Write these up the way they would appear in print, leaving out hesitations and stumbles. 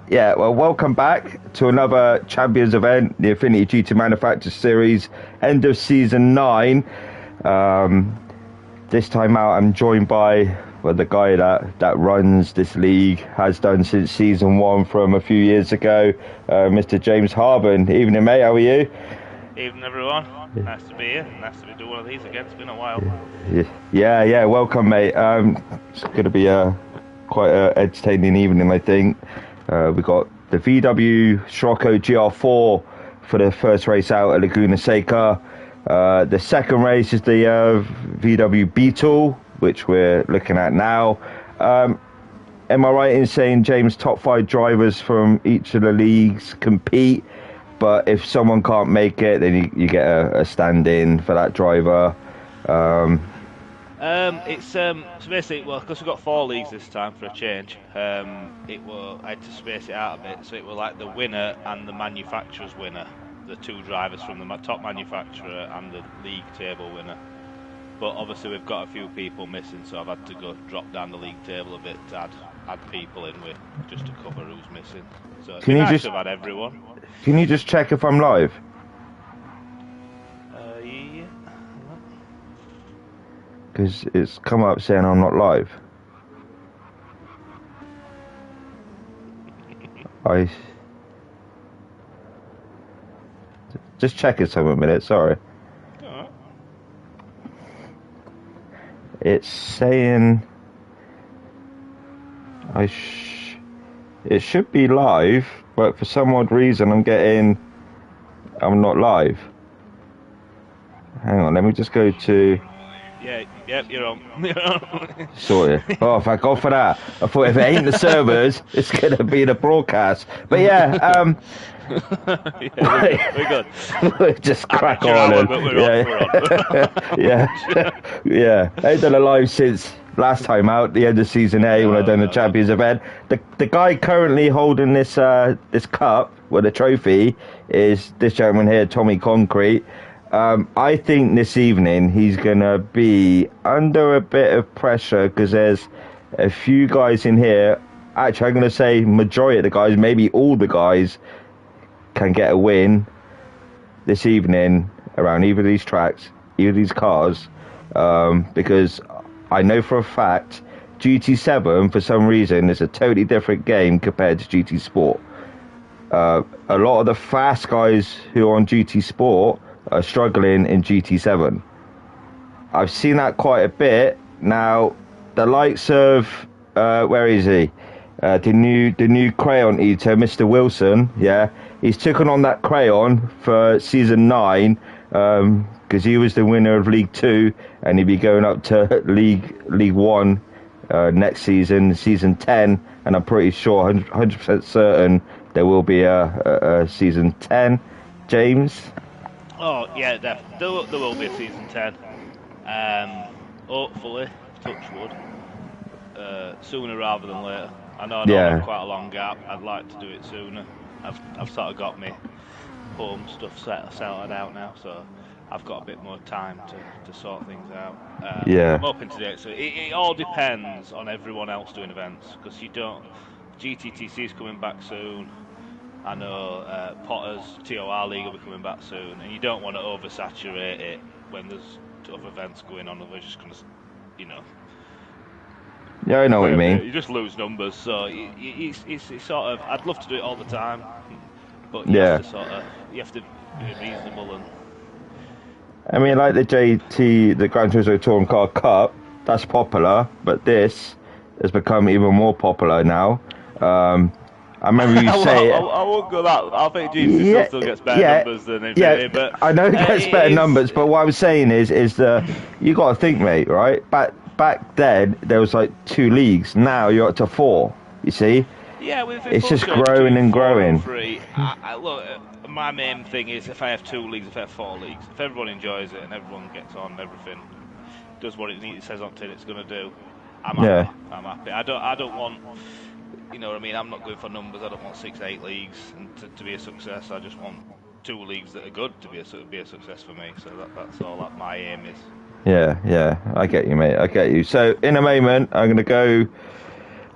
Yeah, well, welcome back to another Champions event, the Infinity GT Manufacturers Series, end of season 9. Um, this time out, I'm joined by the guy that runs this league, has done since season 1 from a few years ago, Mr. James Harben. Evening, mate. How are you? Evening, everyone. Nice to be here. Nice to be doing one of these again. It's been a while. Yeah. Welcome, mate. It's going to be quite an entertaining evening, I think. We got the VW Scirocco GR4 for the first race out at Laguna Seca. The second race is the VW Beetle, which we're looking at now. Am I right in saying, James, top 5 drivers from each of the leagues compete, but if someone can't make it, then you get a stand-in for that driver? So basically, well, because we've got 4 leagues this time for a change, I had to space it out a bit, so it was like the winner and the manufacturer's winner, the 2 drivers from the top manufacturer and the league table winner. But obviously we've got a few people missing, so I've had to drop down the league table a bit to add people in with, just to cover who's missing. So it'd be nice to have had everyone. Can you just check if I'm live? Yeah. Because it's come up saying I'm not live. I just check it some minute. Sorry. Alright. It's saying it should be live, but for some odd reason I'm not live. Hang on, let me just go to. Yep, you're on. Sorted. Oh, thank God for that. I thought if it ain't the servers, it's going to be the broadcast. But yeah, we're good. Just crack on. Yeah. I've done a live since last time out, the end of season A, when I done the Champions event. The guy currently holding this cup, with the trophy, is this gentleman here, Tommy Concrete. I think this evening he's going to be under a bit of pressure because there's a few guys in here. Actually, I'm going to say majority of the guys, maybe all the guys, can get a win this evening around either of these tracks, either of these cars, because I know for a fact GT7, for some reason, is a totally different game compared to GT Sport. A lot of the fast guys who are on GT Sport are struggling in GT7. I've seen that quite a bit. Now, the likes of where is he? The new crayon eater, Mr. Wilson. Yeah, he's taken on that crayon for season 9 because he was the winner of League 2, and he'll be going up to League 1 next season 10, and I'm pretty sure, 100% certain, there will be a season 10. James? Oh yeah, definitely. There will be a season 10. Hopefully, touch wood, sooner rather than later. I know I don't have quite a long gap. I'd like to do it sooner. I've sort of got my home stuff sorted out now, so I've got a bit more time to sort things out. I'm hoping to do it. So it all depends on everyone else doing events, because GTTC is coming back soon. I know Potter's TOR League will be coming back soon, and you don't want to oversaturate it when there's other events going on, otherwise you're just going to, Yeah, I know what you mean. You just lose numbers, so it's sort of, I'd love to do it all the time, but you have to be reasonable. And I mean, like the Gran Turismo Touring Car Cup, that's popular, but this has become even more popular now. I remember you say I won't go that. I think GT still gets better numbers than Infinity, but I know it gets better numbers. But what I was saying is you got to think, mate. Right? Back then there was like 2 leagues. Now you're up to 4. You see? Yeah, it's just growing and growing. Look, my main thing is if I have 2 leagues, if I have 4 leagues, if everyone enjoys it and everyone gets on, everything does what it says on tin it's going to do, I'm happy. I'm happy. I don't want. You know what I mean? I'm not going for numbers. I don't want 6, 8 leagues and to be a success. I just want 2 leagues that are good to be a success for me. So that's all that my aim is. Yeah, I get you, mate. I get you. So in a moment, I'm going to go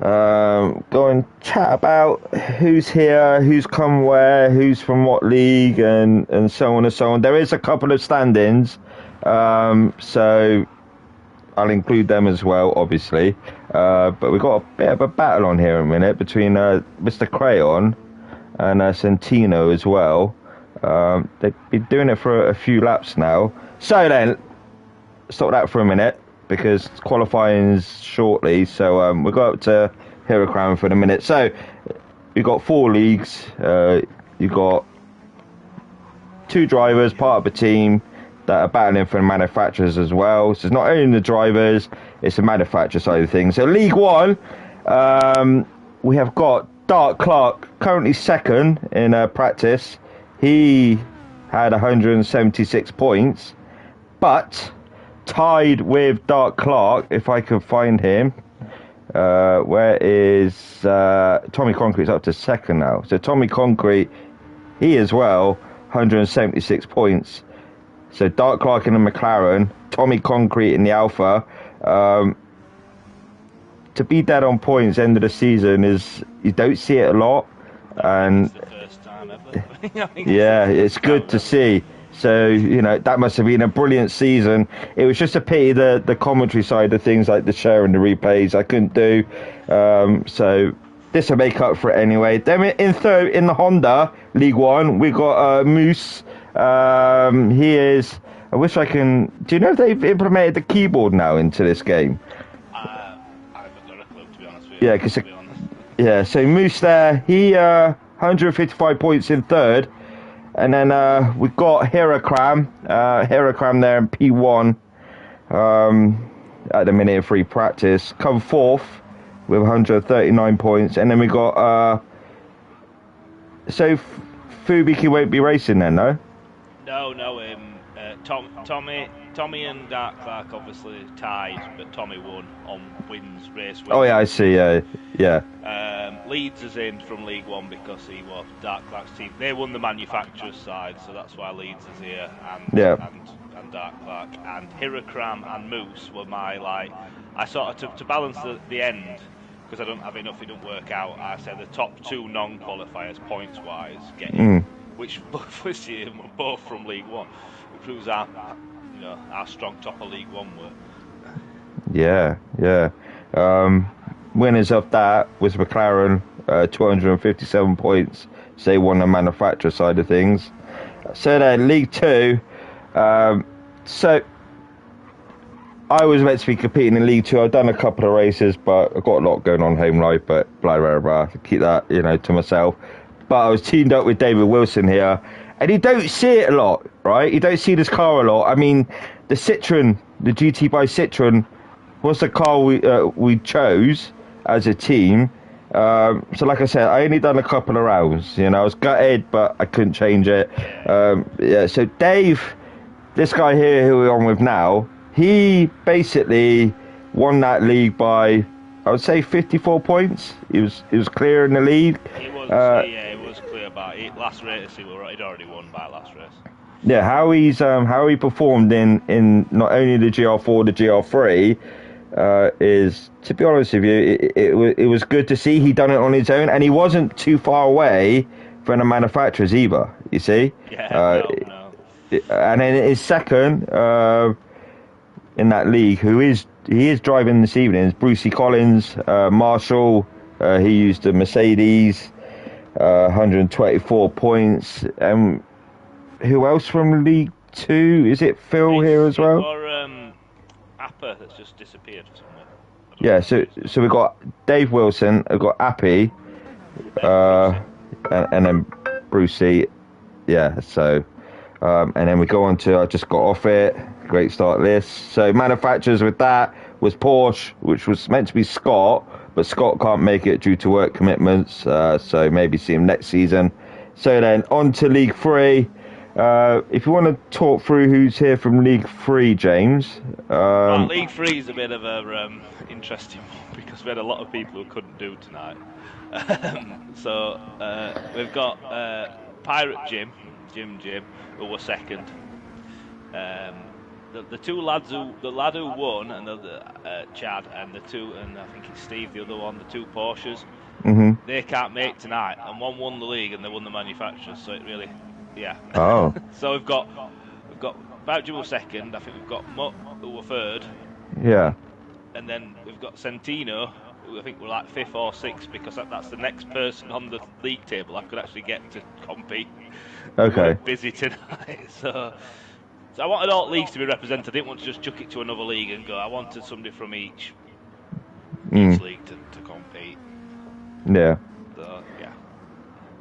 Go and chat about who's here, who's come where, who's from what league, and so on and so on. There is a couple of stand-ins, so I'll include them as well, obviously. But we've got a bit of a battle on here in a minute between Mr. Crayon and Santino as well. They've been doing it for a few laps now. So then, stop that for a minute, because qualifying's shortly. So we'll go up to Hurricane for a minute. So you've got 4 leagues. You've got 2 drivers, part of the team, that are battling for the manufacturers as well. So it's not only the drivers, it's the manufacturer side of things. So League 1, we have got Dart Clark, currently second in practice. He had 176 points, but tied with Dart Clark, if I could find him. Where is Tommy Concrete's up to second now. So Tommy Concrete, he as well, 176 points. So Dart Clark in the McLaren, Tommy Concrete in the Alpha. To be dead on points end of the season is, you don't see it a lot, and It's the first time ever. yeah, it's good to see. So, you know, that must have been a brilliant season. It was just a pity the commentary side of things, like the share and the replays, I couldn't do. So this will make up for it anyway. Then in third, in the Honda League 1, we got Moose. He is, I wish I can, do you know if they've implemented the keyboard now into this game? I haven't got a clue, to be honest with you. Yeah, because yeah, so Moose there, he 155 points in third. And then we've got Heracram there in P1 at the minute of free practice. Come fourth with 139 points. And then we got... so Fubiki won't be racing then, no? No. Tommy and Dark Clark obviously tied, but Tommy won on race wins. Oh yeah, I see. Yeah. Leeds is in from League 1 because he was Dark Clark's team. They won the manufacturer's side, so that's why Leeds is here. And Dark Clark and Hirakram and Moose were my, like, I sort of to balance the end, because I don't have enough, it don't work out. I said the top 2 non-qualifiers points wise get in, which both this year were both from League 1. It proves our strong top of League 1 were. Yeah. Winners of that was McLaren, 257 points. So they won the manufacturer side of things. So then League 2, so I was meant to be competing in League 2. I've done a couple of races, but I've got a lot going on home life, but blah, blah, blah. Keep that, to myself. But I was teamed up with David Wilson here, and you don't see it a lot, right? You don't see this car a lot. I mean, the Citroen, the GT by Citroen, was the car we chose as a team. So like I said, I only done a couple of rounds. I was gutted, but I couldn't change it. So Dave, this guy here who we're on with now, he basically won that league by, I would say, 54 points. He was clear in the league. It was clear about it. Last race he'd already won by last race. Yeah, how he performed in not only the GR4, the GR3 is, to be honest with you, it was good to see. He done it on his own, and he wasn't too far away from the manufacturers either. You see? Yeah. No. And then his second in that league, he is driving this evening, is Brucey Collins, Marshall. He used a Mercedes, 124 points. Who else from League 2? Is it Phil here as well? Or Appa that's just disappeared somewhere. Yeah, so we've got Dave Wilson, we've got Appy, and then Brucey. Yeah, so and then we go on to, I just got off it, great start list. So manufacturers with that was Porsche, which was meant to be Scott, but Scott can't make it due to work commitments, so maybe see him next season. So then on to League 3. If you want to talk through who's here from League 3, James. League 3 is a bit of a interesting one because we had a lot of people who couldn't do tonight. So we've got Pirate Jim, who was second. the two lads the lad who won, and the Chad, and the two, and I think it's Steve, the other one, the two Porsches. They can't make tonight, and one won the league and they won the manufacturers. So it really, yeah. Oh. So we've got Boucher were second. I think we've got Mutt who were third. Yeah. And then we've got Centino, who I think we're like fifth or sixth, because that's the next person on the league table I could actually get to compete. Okay. We're busy tonight, so I wanted all leagues to be represented. I didn't want to just chuck it to another league and go. I wanted somebody from each league to compete. Yeah. So, yeah.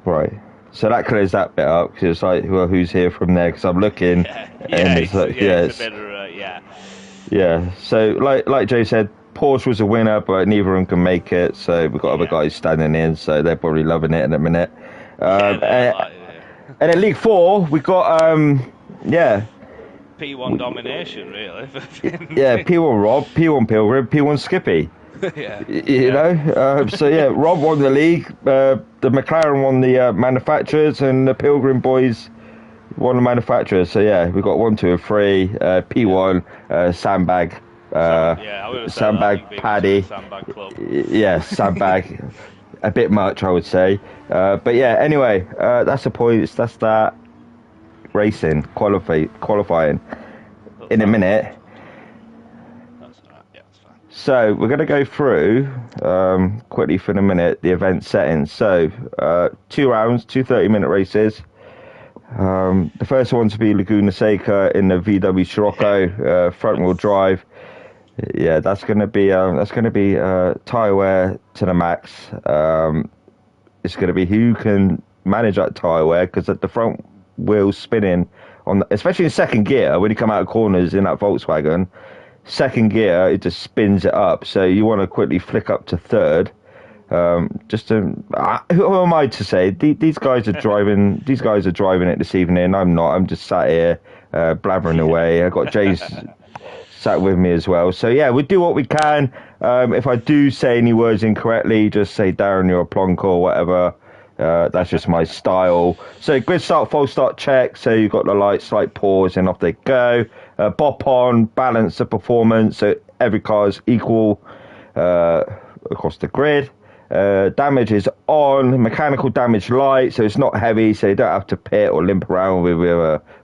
Right. So that clears that bit up, because it's like, well, who's here from there? Because I'm looking, and it's like, it's a bit of yeah. Yeah. So like Joe said, Porsche was a winner, but neither of them can make it. So we've got other guys standing in, so they're probably loving it in a minute. And then League 4, we got P1 domination, really. P1 Rob, P1 Pilgrim, P1 Skippy. You know, so Rob won the league, the McLaren won the manufacturers, and the Pilgrim boys won the manufacturers. So we got 1, 2, and 3. P1 sandbag, sandbag Paddy, sandbag club. Sandbag, a bit much, I would say. But anyway, that's the points. That's that racing qualifying in a minute. So we're going to go through quickly for the minute the event settings. So 2 rounds, 2 30-minute races. The first one to be Laguna Seca in the VW Scirocco front-wheel drive. Yeah, that's going to be tyre wear to the max. It's going to be who can manage that tyre wear, because the front wheel spinning especially in second gear when you come out of corners in that Volkswagen. Second gear, it just spins it up, so you want to quickly flick up to third. Who am I to say? These guys are driving. These guys are driving it this evening. I'm not. I'm just sat here blabbering away. I got James sat with me as well. So we do what we can. If I do say any words incorrectly, just say Darren, you're a plonk or whatever. That's just my style. So grid start, false start check. So you've got the light, slight pause, and off they go. Bop on, balance the performance. So every car is equal across the grid. Damage is on, mechanical damage light, so it's not heavy, so you don't have to pit or limp around with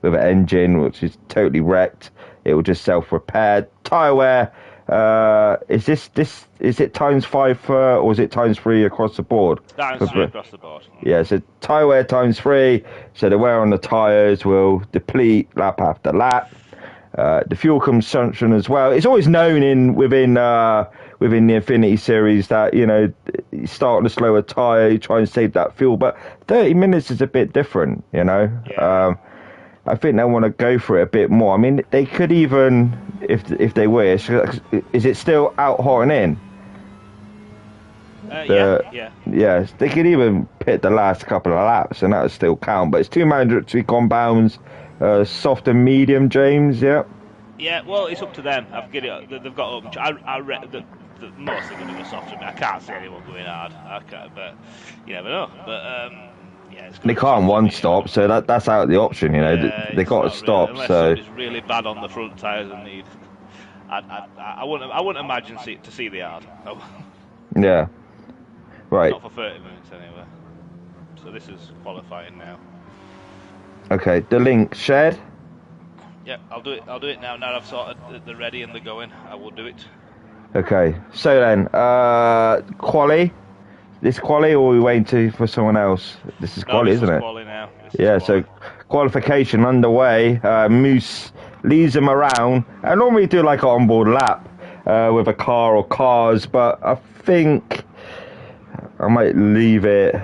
an engine which is totally wrecked. It will just self-repair. Tyre wear, is it ×5 or is it ×3 across the board? ×3 across the board. Yeah, so tyre wear ×3, so the wear on the tyres will deplete lap after lap. The fuel consumption as well. It's always known within the Infinity series that, you start on a slower tyre, you try and save that fuel, but 30 minutes is a bit different, I think they want to go for it a bit more. I mean, they could even, if they wish, is it still out hot and in? Yes, they could even pit the last couple of laps and that would still count, but it's 2 mandatory compounds, soft and medium, James, Yeah, well, it's up to them. They've got up. I read that most are going to go softer. I can't see anyone going hard. But you never know. But they can't one stop, so that's out of the option. They got to stop. Unless so it's really bad on the front tyres and need. I wouldn't imagine to see the hard. Yeah. Right. Not for 30 minutes anyway. So this is qualifying now. Okay, the link shared. Yeah, I'll do it now. Now I've sorted the ready and the going, I will do it. Okay, so then, quali. This quali, or are we waiting for someone else? This is quali, isn't it? Quali now. So qualification underway. Moose leads them around. I normally do like an onboard lap with a car or cars, but I think I might leave it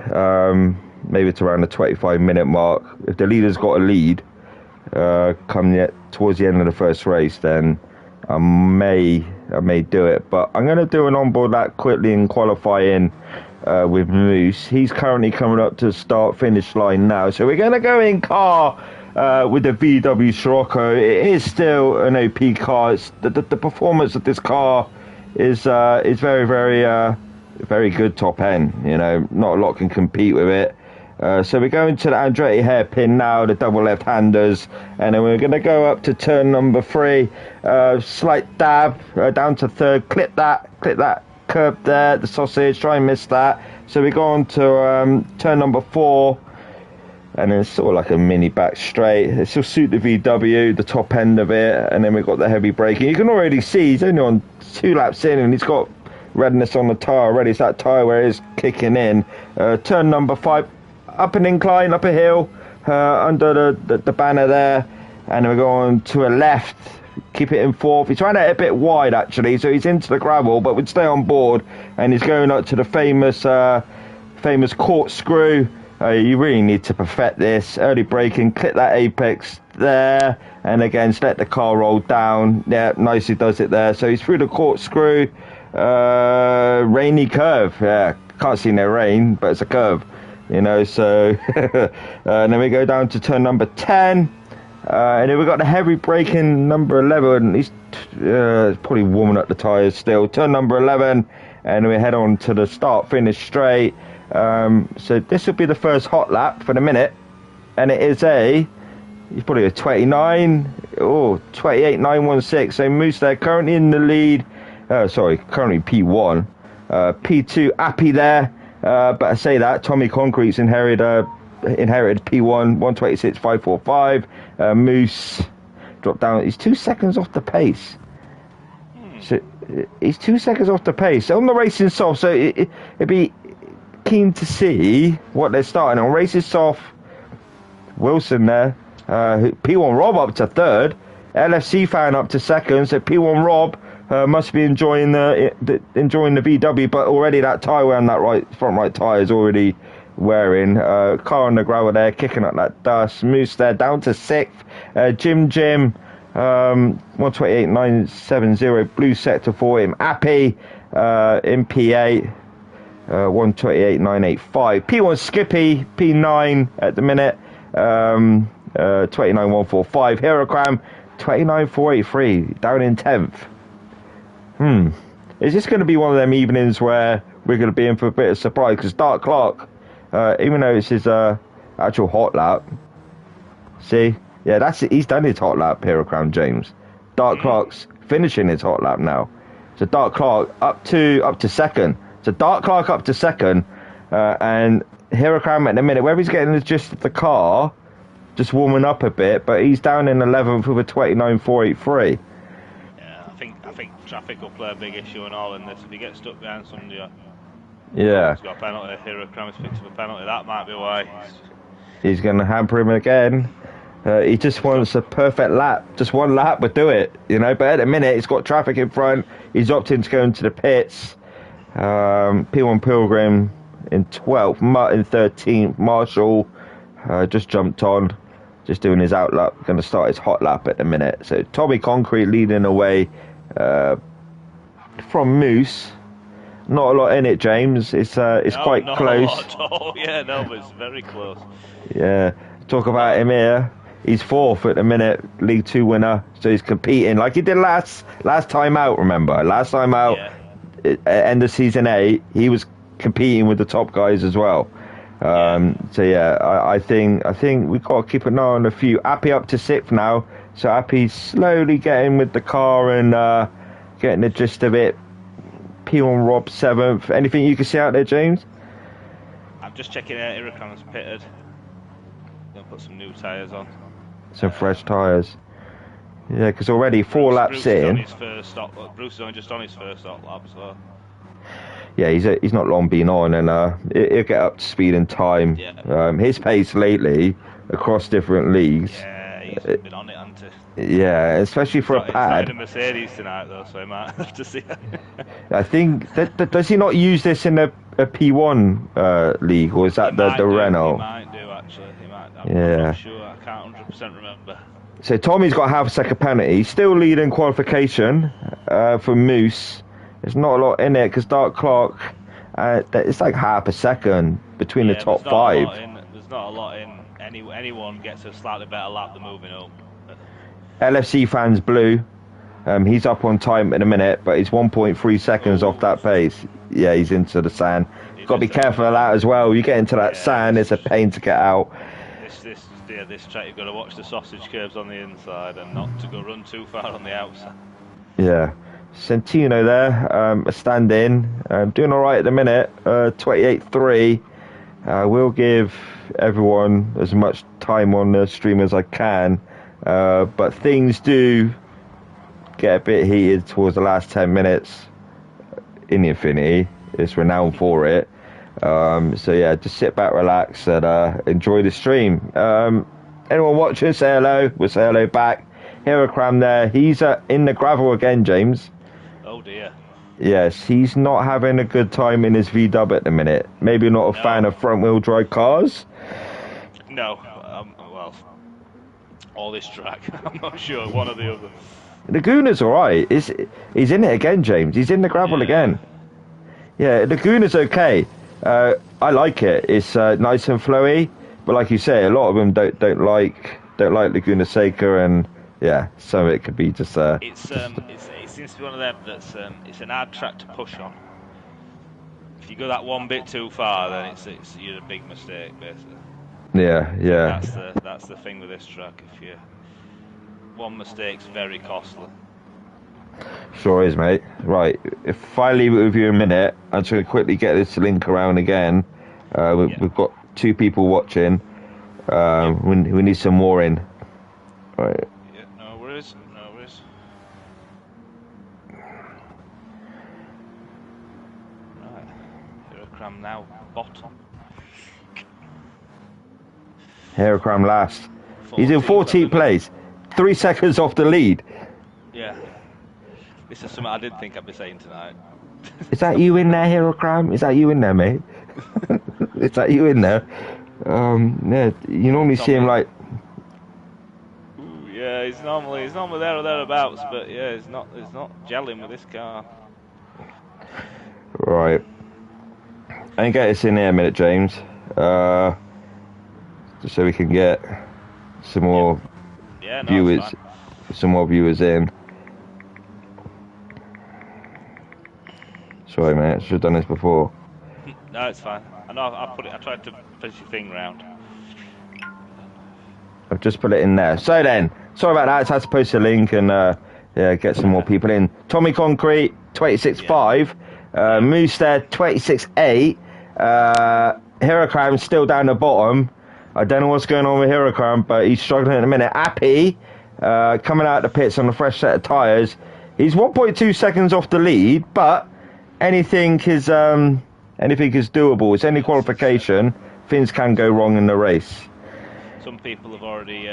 maybe to around the 25-minute mark. If the leader's got a lead towards the end of the first race, then I may do it. But I'm going to do an onboard lap quickly and qualifying with Moose. He's currently coming up to the start-finish line now. So we're going to go in car with the VW Scirocco. It is still an OP car. The performance of this car is very, very, very good top end. Not a lot can compete with it. So we're going to the Andretti hairpin now, the double left-handers, and then we're going to go up to turn number 3. Slight dab down to third. Clip that curb there, the sausage. Try and miss that. So we go on to turn number 4, and then it's sort of like a mini back straight. It still suit the VW, the top end of it, and then we've got the heavy braking. You can already see he's only on 2 laps in, and he's got redness on the tyre already. It's that tyre where it's kicking in. Turn number 5. Up an incline, up a hill, under the banner there, and we go on to a left, keep it in 4th. He's trying to hit a bit wide actually, so he's into the gravel, but would stay on board, and he's going up to the famous corkscrew. You really need to perfect this. Early braking, clip that apex there, and again, just let the car roll down. Yeah, nicely does it there. So he's through the corkscrew, rainy curve. Yeah, can't see no rain, but it's a curve. You know, so and then we go down to turn number 10, and then we've got the heavy braking number 11. He's probably warming up the tyres still. Turn number 11, and we head on to the start finish straight. So this will be the first hot lap for the minute, and it is he's probably a 28.916. So Moose there currently in the lead. Currently P1, P2 Appy there. But I say that Tommy Concrete's inherited P1 126.545. Moose dropped down. He's 2 seconds off the pace. So he's 2 seconds off the pace. So on the racing soft, so it'd be keen to see what they're starting on. Racing soft, Wilson there. P1 Rob up to 3rd. LFC fan up to 2nd. So P1 Rob. Must be enjoying the VW, but already that tyre wear on that front right tyre is already wearing. Car on the gravel there, kicking up that dust. Moose there down to 6th. Jim 128.970, blue sector for him. Appy in P8, 128.985. P1 Skippy P9 at the minute, 29.145. Herocram 29.483, down in 10th. Is this going to be one of them evenings where we're going to be in for a bit of surprise? Because Dark Clark, even though it's his actual hot lap, see, yeah, he's done his hot lap, Hero Crown James. Dark Clark's finishing his hot lap now. So Dark Clark up to 2nd. So Dark Clark up to 2nd, and Hero Crown at the minute, whether he's getting the gist of the car, just warming up a bit, but he's down in 11th with a 29.483. I think traffic will play a big issue and all in this. If you get stuck behind somebody, yeah, he's got a penalty. Hero Kramer's picked up a penalty. That might be why. He's going to hamper him again. He just wants a perfect lap. Just one lap would do it, you know. But at the minute, he's got traffic in front. He's opting to go into the pits. P1 Pilgrim in 12th, Martin 13th, Marshall just jumped on, just doing his out lap. Going to start his hot lap at the minute. So Tommy Concrete leading away. From Moose, not a lot in it, James. It's quite close. Not a lot at all. Yeah, no, but it's very close. Yeah, talk about him here. He's 4th at the minute, League 2 winner. So he's competing like he did last time out. Remember, last time out, end of season 8, he was competing with the top guys as well. So yeah, I think we've got to keep an eye on a few. Appy up to 6th now. So Appy's slowly getting with the car and getting the gist of it. P1 Rob 7th. Anything you can see out there, James? I'm just checking out. Iracram's pitted. Gonna put some new tyres on. Some fresh tyres. Yeah, because already 4 laps in. Bruce is only just on his first lap, so. Yeah, he's not long been on, and he'll get up to speed in time. Yeah. His pace lately across different leagues. Yeah. He's been on it, hasn't he? Yeah, especially for a pad. He's a Mercedes tonight, though, so he might have to see. I think does he not use this in a P1 league, or is that the Renault? He might do actually. He might. I'm not sure. I can't 100% remember. So Tommy's got half a second penalty. He's still leading qualification for Moose. There's not a lot in it because Dark Clark. It's like half a second between the top 5. There's not a lot in. Anyone gets a slightly better lap than moving up. LFC fans blue. He's up on time in a minute, but he's 1.3 seconds off that pace. Yeah, he's into the sand. Got to be careful of that as well. You get into that sand, it's a pain to get out. This track, you've got to watch the sausage curves on the inside and not to go run too far on the outside. Yeah. Centino there, a stand-in, doing all right at the minute, 28.3. We'll give everyone as much time on the stream as I can, but things do get a bit heated towards the last 10 minutes in the Infinity. It's renowned for it. So yeah, just sit back, relax, and enjoy the stream. Anyone watching, say hello. We'll say hello back. Heracram there. He's in the gravel again, James. Oh dear. Yes, he's not having a good time in his V-dub at the minute. Maybe not a fan of front-wheel drive cars. No, well, all this track, I'm not sure, one or the other. Laguna's alright. He's in it again, James. He's in the gravel again. Yeah, Laguna's okay. I like it. It's nice and flowy, but like you say, a lot of them don't like Laguna Seca, and yeah, some of it could be just. It seems to be one of them that's it's an hard track to push on. If you go that one bit too far, then you're a big mistake, basically. Yeah. That's the thing with this track. One mistake's very costly. Sure is, mate. Right, if I leave it with you a minute, I'm just going to quickly get this link around again. We've got 2 people watching. We need some more in. Right. Yeah, no worries. Right, Heracram now bottom. Heracram last. He's in 14th place. 3 seconds off the lead. Yeah. This is something I didn't think I'd be saying tonight. Is that you in there, Heracram? Is that you in there, mate? Is that you in there? Yeah, you normally see him like. Ooh, yeah, he's normally there or thereabouts, but yeah, he's not gelling with this car. Right. And get us in here a minute, James. Just so we can get some more viewers, some more viewers in. Sorry, mate. I should have done this before. No, it's fine. I know. I tried to push your thing round. I've just put it in there. So then, sorry about that. I just had to post a link and get some more people in. Tommy Concrete 26.5, Moose there 26.8. Heracram still down the bottom. I don't know what's going on with Heracram, but he's struggling at the minute. Appy coming out of the pits on a fresh set of tyres. He's 1.2 seconds off the lead, but anything is doable. It's any qualification. Things can go wrong in the race. Some people have already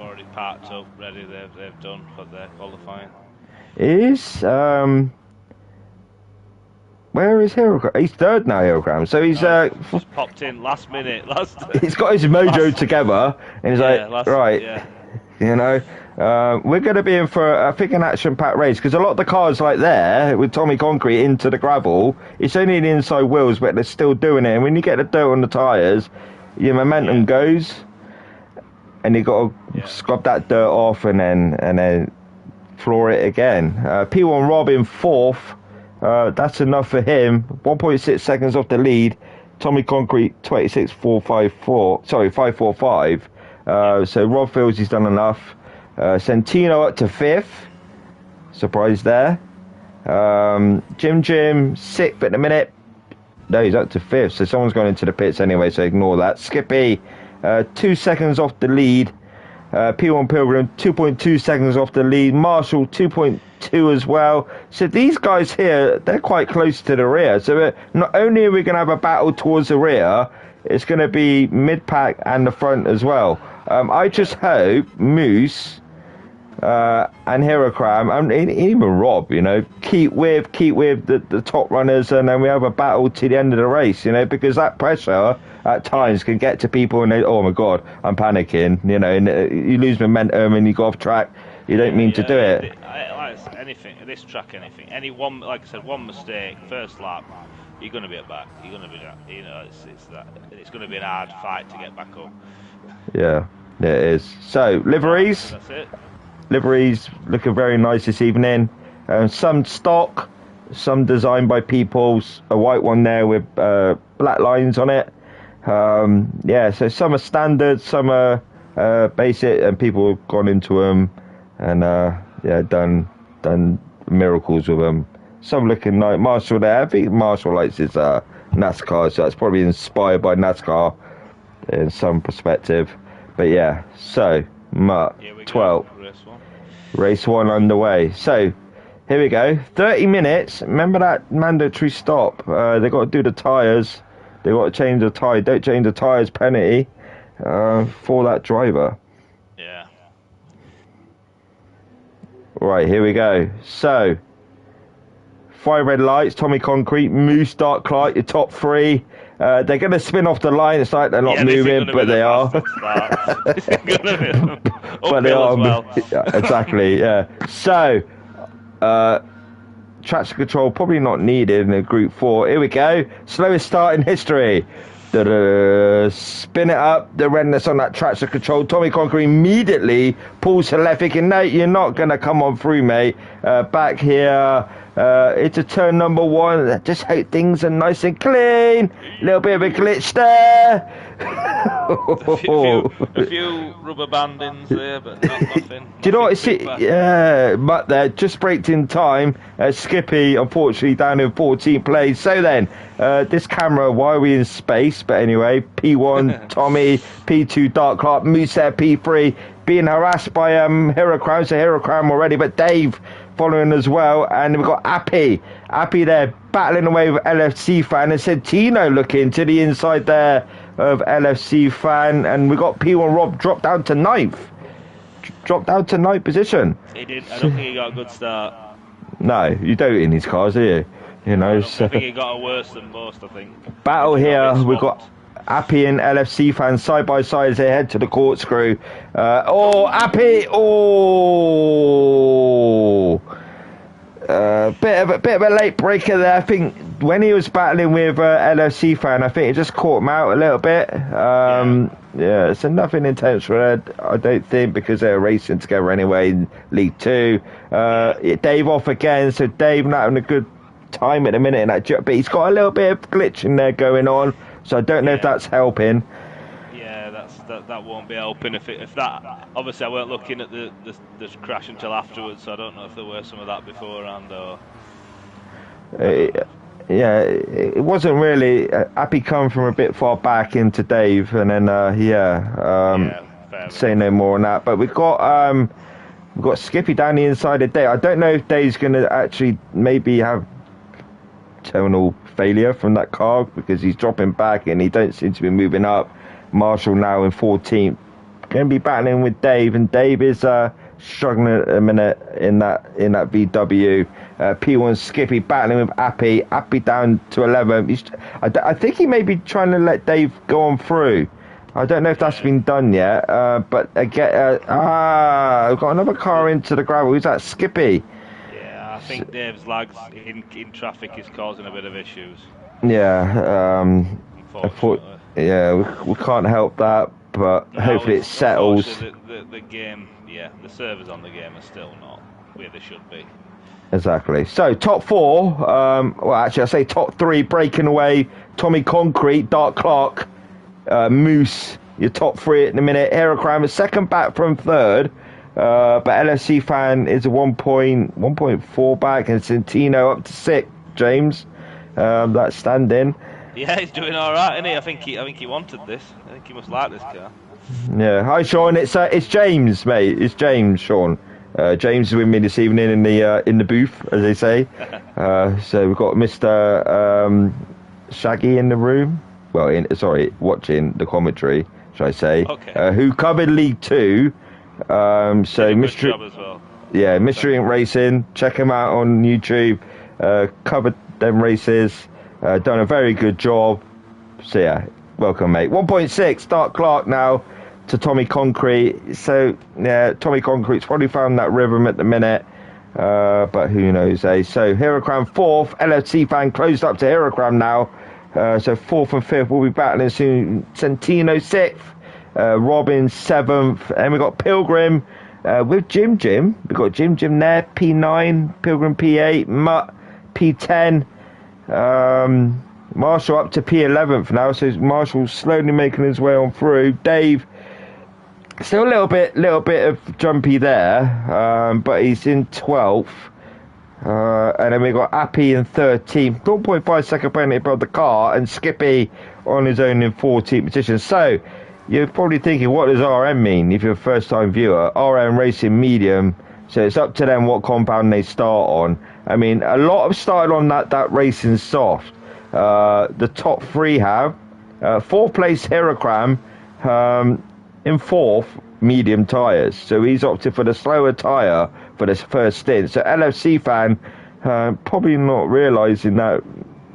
already parked up, ready. They've done for their qualifying. Where is Heracram? He's third now, Heracram. So he's just popped in last minute. He's got his mojo together, and he's right. Yeah. You know, we're going to be in for, I think, an action-packed race, because a lot of the cars like there, with Tommy Concrete into the gravel, it's only the inside wheels, but they're still doing it. And when you get the dirt on the tyres, your momentum goes, and you got to scrub that dirt off and then floor it again. P1 Rob in 4th. That's enough for him. 1.6 seconds off the lead. Tommy Concrete 545. So Rob feels he's done enough. Centino up to 5th. Surprise there. Jim 6th at the minute. No, he's up to 5th. So someone's gone into the pits anyway, so ignore that. Skippy 2 seconds off the lead. P1 Pilgrim 2.2 seconds off the lead. Marshall 2.2 as well. So these guys here, they're quite close to the rear. So not only are we going to have a battle towards the rear, it's going to be mid-pack and the front as well. I just hope Moose and Heracram and even Rob, keep with the top runners, and then we have a battle to the end of the race, because that pressure at times can get to people and they, oh my God, I'm panicking, and you lose momentum and you go off track. You don't mean to do it. Anything, this track, any one, like I said, one mistake, first lap, you're going to be at back. You're going to be, it's going to be an hard fight to get back up. Yeah, it is. So liveries. That's it. liveries looking very nice this evening. Some stock, some designed by people's. A white one there with black lines on it. So some are standard, some are basic, and people have gone into them and done miracles with them. Some looking like Marshall there. I think Marshall likes his NASCAR, so that's probably inspired by NASCAR in some perspective. But yeah, so Mutt 12, race one underway. So here we go. 30 minutes. Remember that mandatory stop? They got to do the tyres. They got to change the tyre. Don't change the tyres, penalty for that driver. Yeah. Right, here we go. So 5 red lights, Tommy Concrete, Moose, Dark Clark, your top 3. They're going to spin off the line. It's like they're not moving, but they are. But they are. Well. Yeah, exactly, yeah. So, traction control probably not needed in a Group 4. Here we go. Slowest start in history. Spin it up. The redness on that traction control. Tommy Concrete immediately pulls to left, thinking, no, you're not going to come on through, mate. Back here. It's a turn number 1. Just hope things are nice and clean. A little bit of a glitch there. a few rubber bandings there, but nothing. Do you know what? Yeah, but they just braked in time. Skippy, unfortunately, down in 14th place. So then, this camera, why are we in space? But anyway, P1, Tommy, P2, Dark Clark, Moosehead, P3, being harassed by Hero Crown. So Hero Crown already, but Dave following as well, and we've got Appy there battling away with LFC Fan, and Santino looking to the inside there of LFC Fan, and we got P1 Rob dropped down to 9th position. He did. I don't think he got a good start. No, you don't in these cars, do you? You know, I think he got a worse than most. I think battle here. We've got Appy and LFC Fans side by side as they head to the corkscrew. Appy! Bit of a late breaker there. I think when he was battling with LFC Fan, I think it just caught him out a little bit. So nothing intentional, I don't think, because they're racing together anyway in League 2. Dave off again, so Dave not having a good time at the minute in that jet, but he's got a little bit of glitch in there going on. So I don't know if that's helping. Yeah, that won't be helping. If that, obviously I weren't looking at the crash until afterwards, so I don't know if there were some of that beforehand or. It wasn't really. Appy come from a bit far back into Dave, and then say no more on that. But we've got Skippy down the inside of Dave. I don't know if Dave's going to actually maybe have terminal failure from that car, because he's dropping back and he don't seem to be moving up. Marshall now in 14th, going to be battling with Dave, and Dave is struggling at a minute in that VW. P1 Skippy battling with Appy down to 11th. I think he may be trying to let Dave go on through. I don't know if that's been done yet, but again, we've got another car into the gravel. Who's that? Skippy. I think Dave's lags in traffic is causing a bit of issues. Yeah, unfortunately. We can't help that, but hopefully it settles. The game, the servers on the game are still not where they should be. Exactly. So top 4, well actually I say top 3 breaking away. Tommy Concrete, Dark Clark, Moose, your top 3 at the minute. Aerocram is second back from 3rd. But LFC Fan is a 1.4 back, and Santino up to 6th. James, that's standing. Yeah, he's doing all right, isn't he? I think he wanted this. I think he must like this car. Yeah. Hi, Sean. It's James, mate. It's James, Sean. James is with me this evening in the booth, as they say. So we've got Mr. Shaggy in the room. Well, watching the commentary, should I say? Okay. Who covered League 2. So Mystery, as well. Yeah, Mystery Inc. Racing. Check him out on YouTube. Covered them races. Done a very good job. So yeah, welcome, mate. 1.6 Dark Clark now to Tommy Concrete. So yeah, Tommy Concrete's probably found that rhythm at the minute. But who knows, eh? So Herocram 4th. LFC Fan closed up to Herocram now. So 4th and 5th will be battling soon. Santino 6th. Robin 7th, and we got Pilgrim with Jim Jim. We've got Jim Jim there, P9, Pilgrim P8, Mutt P10, Marshall up to P11 for now, so Marshall's slowly making his way on through. Dave, still a little bit of jumpy there, but he's in 12th. And then we got Appy in 13th, 0.5 second penalty above the car, and Skippy on his own in 14th position. So you're probably thinking, what does RM mean if you're a first time viewer? RM Racing Medium, so it's up to them what compound they start on. I mean, a lot have started on that Racing Soft. The top three have. Fourth place Heracram in fourth, medium tyres. So he's opted for the slower tyre for this first stint. So LFC fan probably not realising that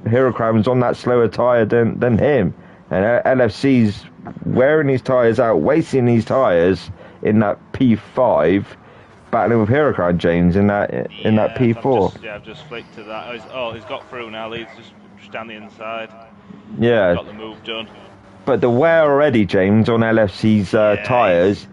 Heracram's on that slower tyre than him. And LFC's wearing his tyres out, wasting these tyres in that P5, battling with Heracram, James, in that P4. I've just flicked to that. He's got through now. He's just down the inside. Yeah. Got the move done. But the wear already, James, on LFC's tyres.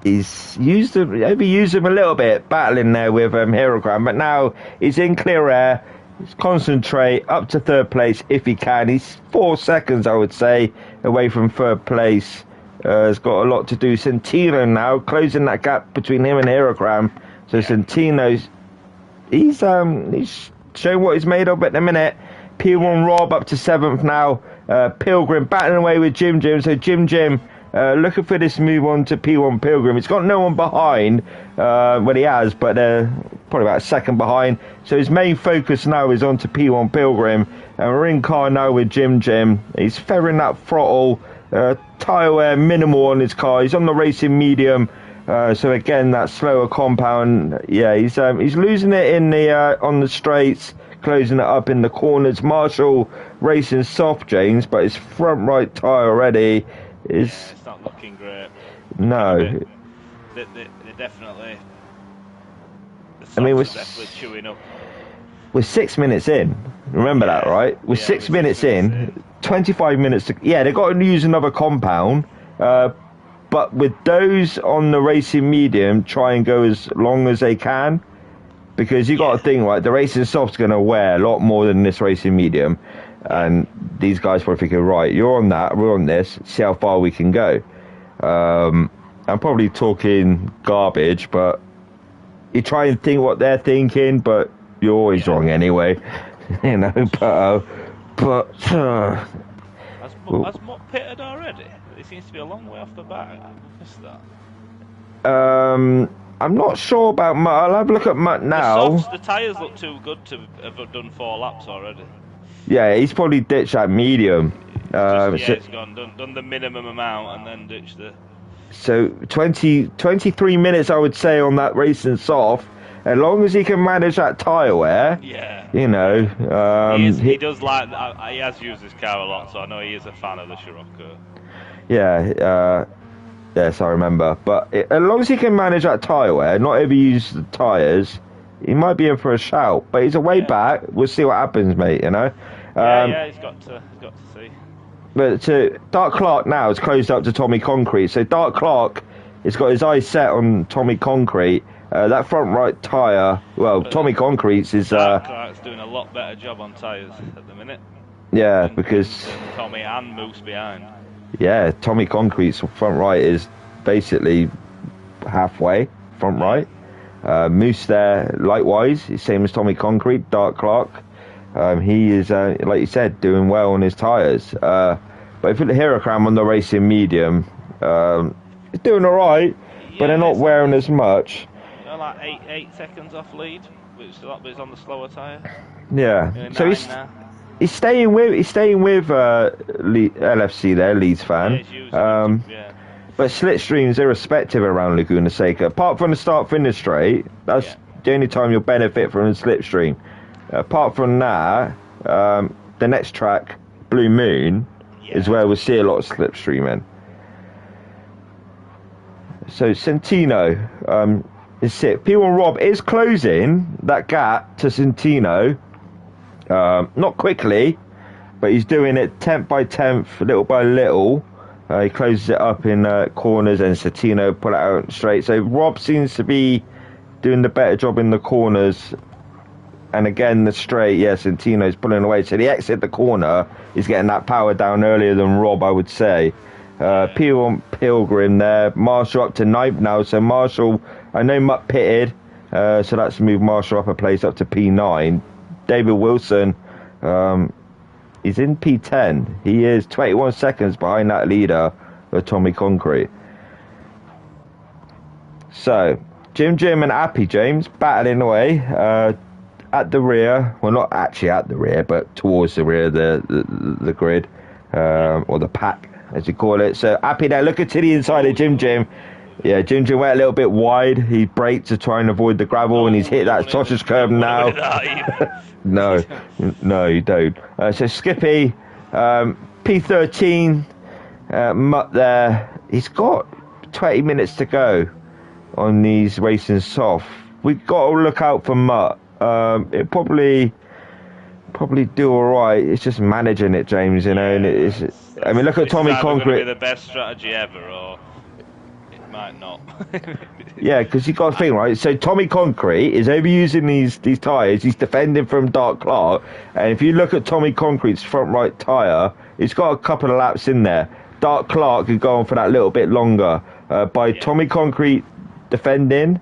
He's used them, overused them a little bit, battling there with Heracram. But now he's in clear air. He's concentrate up to third place if he can. He's 4 seconds, I would say, away from third place. Has got a lot to do. Centino now closing that gap between him and Heracram. So Centino's he's showing what he's made of at the minute. P1 Rob up to 7th now. Pilgrim battling away with Jim Jim. So Jim Jim looking for this move on to P1 Pilgrim. He's got no one behind. Well, he has, but probably about a second behind. So his main focus now is on to P1 Pilgrim. And we're in car now with Jim Jim. He's feathering that throttle. Tyre wear minimal on his car. He's on the racing medium. So again, that slower compound. Yeah, he's losing it in the on the straights, closing it up in the corners. Marshall racing soft, James, but his front right tyre already is. Yeah, it's not looking great. No. They definitely. I mean, we're definitely chewing up. We're 6 minutes in. Remember that, right? We're 6 minutes in. 25 minutes to. Yeah, they've got to use another compound. But with those on the racing medium, try and go as long as they can, because you got to think, right, the racing soft's going to wear a lot more than this racing medium, and these guys probably thinking, right, you're on that, we're on this, see how far we can go. I'm probably talking garbage, but you try and think what they're thinking, but you're always wrong anyway. You know, but has Mutt pitted already? It seems to be a long way off the back. I missed that. I'm not sure about Mutt. I'll have a look at Mutt now. The tyres look too good to have done 4 laps already. Yeah, he's probably ditched that medium. It's gone, done the minimum amount and then ditched the... So 23 minutes, I would say, on that racing soft. As long as he can manage that tyre wear, you know. He does like... he has used his car a lot, so I know he is a fan of the Scirocco. Yeah, yes, I remember. But as long as he can manage that tyre wear, not overuse the tyres, he might be in for a shout. But he's a way back. We'll see what happens, mate, you know. He's got to see. But Dark Clark now is closed up to Tommy Concrete. So Dark Clark has got his eyes set on Tommy Concrete. That front right tyre, well, Tommy Concrete's is... Dark Clark's doing a lot better job on tyres at the minute. Yeah, because... Tommy and Moose behind. Yeah, Tommy Concrete's front right is basically halfway front right. Moose there, likewise, same as Tommy Concrete, Dark Clark. He is, like you said, doing well on his tyres. But if you look at Heracram on the racing medium, he's doing all right, but they're not wearing as much. They're like 8 seconds off lead, which is on the slower tyre. Yeah, so he's staying with LFC there, Leeds fan. But slipstreams irrespective around Laguna Seca. Apart from the start-finish straight, that's the only time you'll benefit from a slipstream. Apart from that, the next track, Blue Moon, is where we'll see a lot of slipstreaming. So Centino is it. P1 Rob is closing that gap to Centino. Not quickly, but he's doing it 10th by 10th, little by little. He closes it up in corners, and Satino pull it out straight. So Rob seems to be doing the better job in the corners. And again, the straight, yes, and Tino's pulling away. So the exit the corner is getting that power down earlier than Rob, I would say. P1 Pilgrim there. Marshall up to 9th now. So Marshall, I know Mutt pitted. So that's moved Marshall up a place up to P9. David Wilson, he's in P10. He is 21 seconds behind that leader of Tommy Concrete. So, Jim and Appy James battling away. At the rear, well, not actually at the rear, but towards the rear of the grid, or the pack, as you call it. So Appy there, looking to the inside of Jim. Yeah, Jim went a little bit wide. He braked to try and avoid the gravel, and he's hit that sausage curb now. No, you don't. So Skippy, P13, Mutt there. He's got 20 minutes to go on these racing soft. We've got to look out for Mutt. It probably do all right. It's just managing it, James. You know, and it's. I mean, look at Tommy Concrete. Be the best strategy ever, or it might not. Yeah, because you got to think, right. So Tommy Concrete is overusing these tires. He's defending from Dark Clark, and if you look at Tommy Concrete's front right tire, it's got a couple of laps in there. Dark Clark could go on for that little bit longer. Tommy Concrete defending,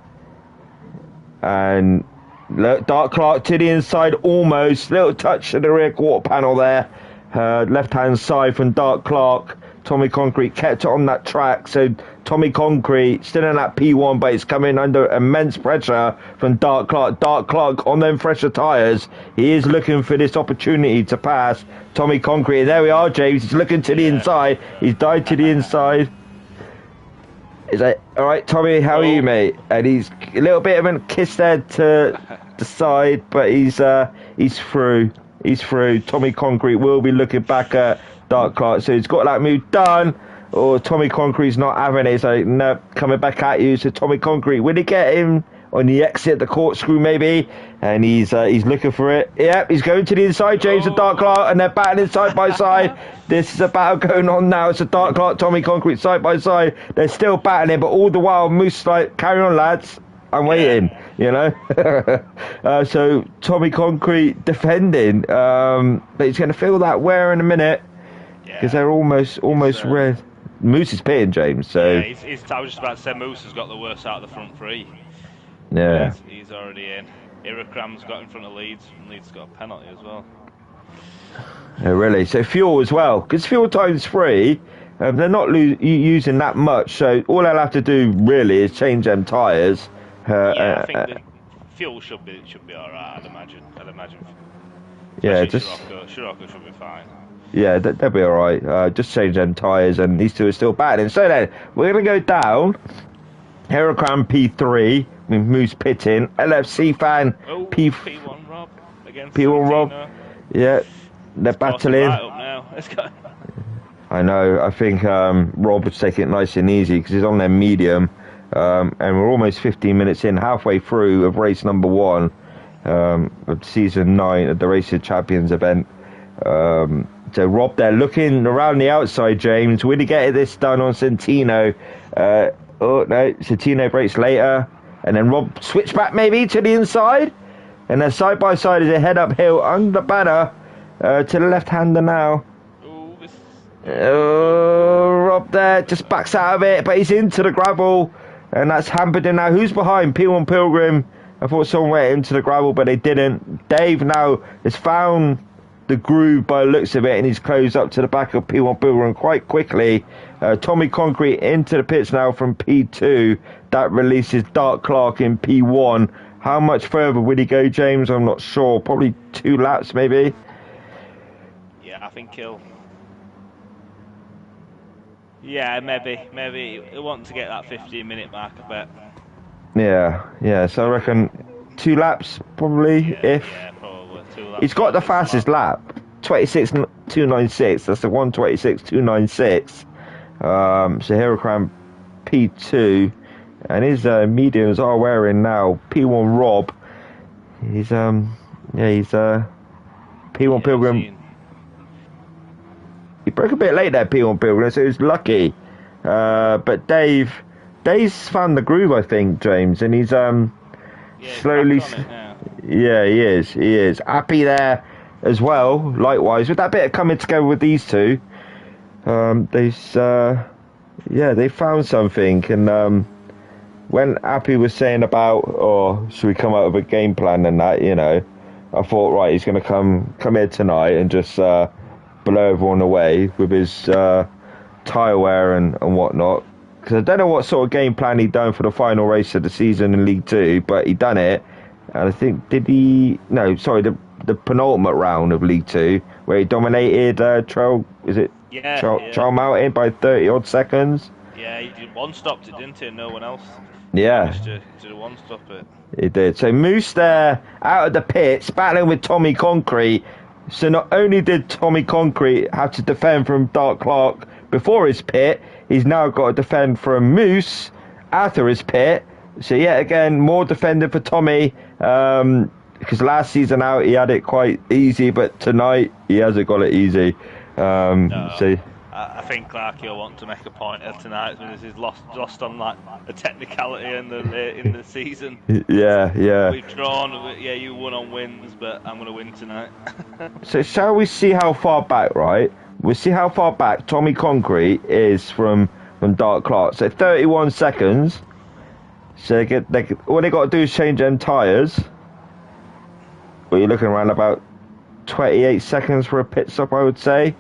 and look, Dark Clark to the inside almost. Little touch of the rear quarter panel there. Left hand side from Dark Clark. Tommy Concrete kept it on that track. So Tommy Concrete still in that P1, but it's coming under immense pressure from Dark Clark. Dark Clark on them fresher tyres. He is looking for this opportunity to pass Tommy Concrete. There we are, James. He's looking to the inside. He's died to the inside. Is that all right, Tommy? How are you, mate? And he's a little bit of a kiss there to the side, but he's through. He's through. Tommy Concrete will be looking back at Dark Clark, so he's got that move done. Or Tommy Concrete's not having it. So no, coming back at you. So Tommy Concrete, will he get him on the exit, the corkscrew maybe? And he's looking for it. Yep, he's going to the inside, James and Dark Clark, and they're battling side by side. This is a battle going on now. It's a Dark Clark, Tommy Concrete side by side. They're still battling, but all the while Moose like, carry on, lads. I'm waiting, you know. So Tommy Concrete defending, but he's going to feel that wear in a minute because they're almost red. Moose is pitting, James. So yeah, I was just about to say Moose has got the worst out of the front three. Yeah, he's already in. Iracram's got in front of Leeds, and Leeds got a penalty as well. Yeah, really. So fuel as well, because fuel times 3. They're not using that much, so all they'll have to do really is change them tyres. I think the fuel should be all right. I'd imagine. Yeah, just Scirocco should be fine. Yeah, they'll be all right. Just change them tyres, and these two are still battling. So then we're gonna go down. Heracram P3, Moose pitting. LFC fan P1 Rob against P1 Rob. Yeah, they're battling. Right up now. Let's go. I know. I think Rob would take it nice and easy because he's on their medium. And we're almost 15 minutes in, halfway through of race number 1 of season 9 of the Racing Champions event. So Rob there looking around the outside, James. Will he get this done on Centino? Oh no, Centino breaks later, and then Rob switch back maybe to the inside, and then side by side as they head uphill under banner to the left hander now. Rob there just backs out of it, but he's into the gravel. And that's hampered him now. Who's behind? P1 Pilgrim. I thought someone went into the gravel, but they didn't. Dave now has found the groove by the looks of it, and he's closed up to the back of P1 Pilgrim quite quickly. Tommy Concrete into the pits now from P2. That releases Dark Clark in P1. How much further would he go, James? I'm not sure. Probably 2 laps, maybe. Yeah, I think he'll... Yeah, maybe he'll want to get that 15-minute mark, I bet. Yeah. So I reckon 2 laps, probably, if... Yeah, probably 2 laps. He's got the fastest lap, 26.296. That's the 1:26.296. So Heracram P2, and his mediums are wearing now P1 Rob. He's P1 Pilgrim. he broke a bit late there, P1 Pilgrim, so he was lucky. But Dave's found the groove, I think, James, and he's slowly. Yeah, he is happy there as well. Likewise, with that bit of coming together with these two, they found something. And when Happy was saying about, oh, should we come up with a game plan and that, I thought, right, he's going to come here tonight and just blow everyone away with his tyre wear and whatnot. Because I don't know what sort of game plan he'd done for the final race of the season in League Two, but he done it. And I think, the penultimate round of League Two, where he dominated Trail Mountain by 30 odd seconds. Yeah, he one-stopped it, didn't he? And no one else managed to one-stop it. He did. So Moose there, out of the pits, battling with Tommy Concrete. So not only did Tommy Concrete have to defend from Dark Clark before his pit, he's now got to defend from Moose after his pit. So yet again, more defending for Tommy, because last season out he had it quite easy, but tonight he hasn't got it easy. So I think Clarky will want to make a point of tonight when this is lost on like a technicality in the season. Yeah. We've drawn. Yeah, you won on wins, but I'm going to win tonight. So shall we see how far back? Right, we'll see how far back Tommy Concrete is from Dark Clark. So 31 seconds. So all they got to do is change them tyres. But you're looking around about 28 seconds for a pit stop, I would say.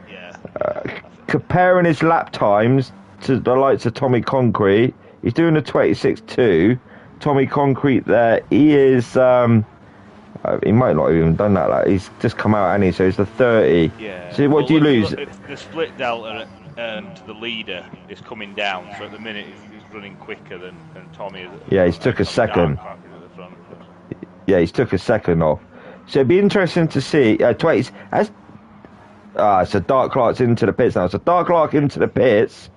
Yeah. Comparing his lap times to the likes of Tommy Concrete, he's doing a 26.2. Tommy Concrete there, he is, he might not have even done that. Like, he's just come out, and so he's the 30. Yeah. So what do you lose? The split delta to the leader is coming down, so at the minute he's running quicker than Tommy. Yeah, he's took a second. Yeah, he's took a second off. So it'd be interesting to see. So Dark Clark's into the pits now. So Dark Clark into the pits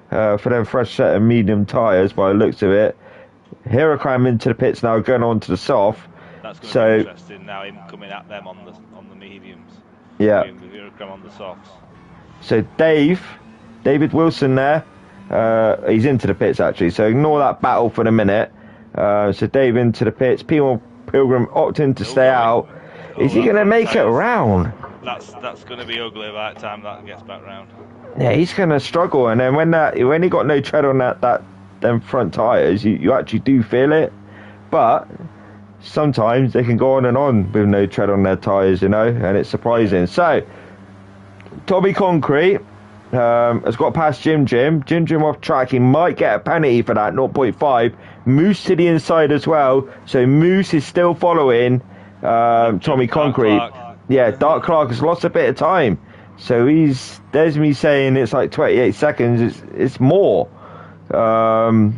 for them fresh set of medium tyres by the looks of it. Hurricane into the pits now, going on to the soft. That's going to be interesting now, him coming at them on the mediums. Yeah. Hurricane on the softs. So David Wilson there, he's into the pits actually. So ignore that battle for the minute. So Dave into the pits. P1 Pilgrim opting to stay out. Is he going to make it around? That's going to be ugly by the time that gets back round. Yeah, he's going to struggle. And then when he got no tread on them front tyres, you actually do feel it. But sometimes they can go on with no tread on their tyres, and it's surprising. So Tommy Concrete has got past Jim off track. He might get a penalty for that, 0.5. Moose to the inside as well, so Moose is still following Tommy Concrete. Yeah, Dark Clark has lost a bit of time, so there's me saying it's like 28 seconds. It's more. So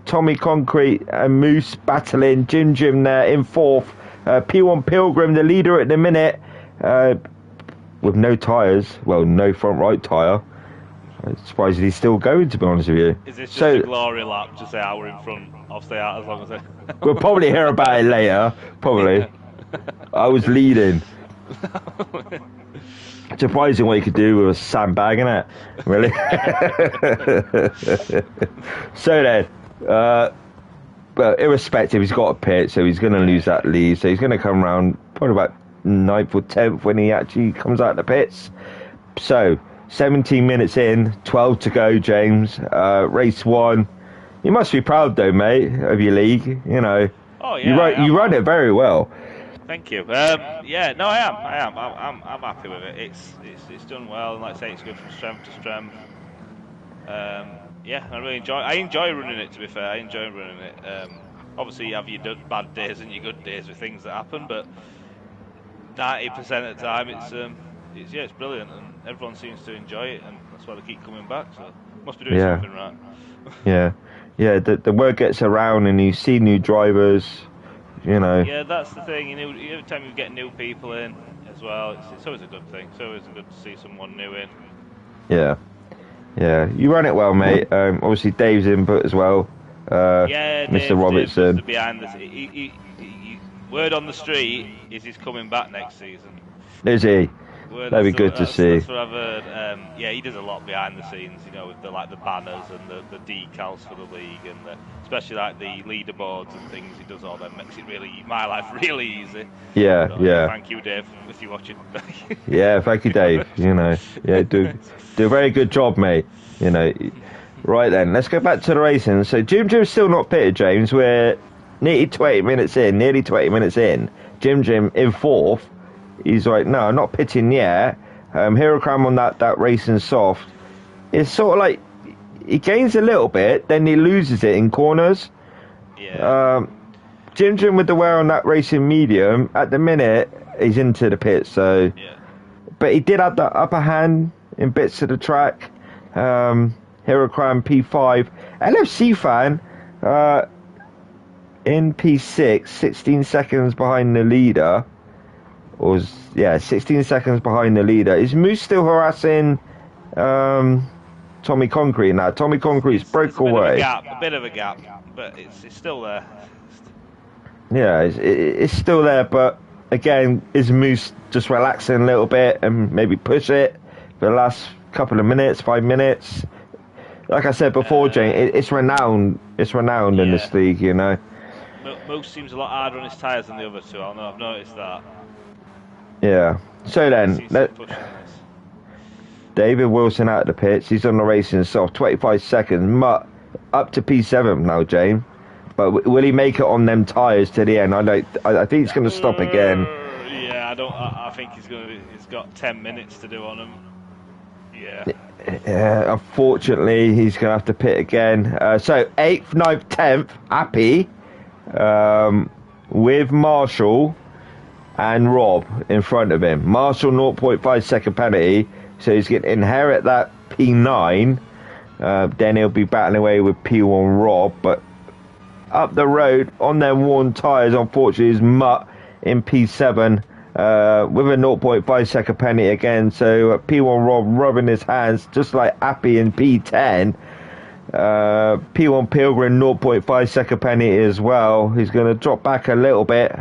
Tommy Concrete and Moose battling. Jim there in fourth. P1 Pilgrim, the leader at the minute, with no tyres. Well, no front right tyre. I'm surprised he's still going, to be honest with you. Is this just a glory lap to say we're in front? I'll stay out as long as We'll probably hear about it later. Probably. Yeah. I was leading. Surprising what you could do with a sandbag, innit? Really? So then, well, irrespective, he's got a pit, so he's going to lose that lead. So he's going to come around probably about 9th or 10th when he actually comes out of the pits. So 17 minutes in, 12 to go, James. Race 1. You must be proud, though, mate, of your league. Oh yeah, you run it very well. Thank you. Yeah, no, I am. I'm happy with it. It's done well, and like I say, it's good from strength to strength. Yeah, I really enjoy running it. To be fair, I enjoy running it. Obviously, you have your bad days and your good days with things that happen, but 90% of the time, it's brilliant, and everyone seems to enjoy it, and that's why they keep coming back. So must be doing something right. Yeah. The word gets around, and you see new drivers. Yeah, that's the thing. Every time you get new people in as well, it's always a good thing. It's always good to see someone new in. Yeah. You run it well, mate. Obviously, Dave's input as well. Mr. Robertson. Dave's behind this. Word on the street is he's coming back next season. Is he? That'd be good to see. That's what I've heard. Yeah, he does a lot behind the scenes, with the banners and the decals for the league, and especially like the leaderboards and things. He does all that, makes it my life really easy. Yeah, so, yeah. Thank you, Dave, if you're watching. Yeah, thank you, Dave. Yeah, do a very good job, mate. Right then, let's go back to the racing. So Jim's still not pitted, James. We're nearly 20 minutes in. Jim in fourth. He's like, no, I'm not pitting yet. Hirokram on that racing soft. It's sort of like he gains a little bit, then he loses it in corners. Yeah. Jim with the wear on that racing medium, at the minute, he's into the pit, so... Yeah. But he did have the upper hand in bits of the track. Hirokram P5. LFC fan in P6, 16 seconds behind the leader. 16 seconds behind the leader. Is Moose still harassing Tommy Concrete now? Tommy Concrete's broke away. A bit of a gap, but it's still there. Yeah, it's still there, but again, is Moose just relaxing a little bit and maybe push it for the last couple of minutes, 5 minutes? Like I said before, Jane, it's renowned. It's renowned in this league, Moose seems a lot harder on his tyres than the other two. I know, I've noticed that. Yeah. So then, David Wilson out of the pits. He's on the racing soft. 25 seconds. Mutt up to P7 now, James. But will he make it on them tyres to the end? I think he's going to stop again. Yeah, I think he's got 10 minutes to do on him. Yeah. Yeah. Unfortunately, he's going to have to pit again. So 8th, 9th, 10th. Happy. With Marshall and Rob in front of him. Marshall 0.5 second penalty, so he's going to inherit that P9. Then he'll be battling away with P1 Rob, but up the road on them worn tyres, unfortunately, is Mutt in P7 with a 0.5 second penalty again. So P1 Rob rubbing his hands just like Appy in P10. P1 Pilgrim 0.5 second penalty as well. He's going to drop back a little bit.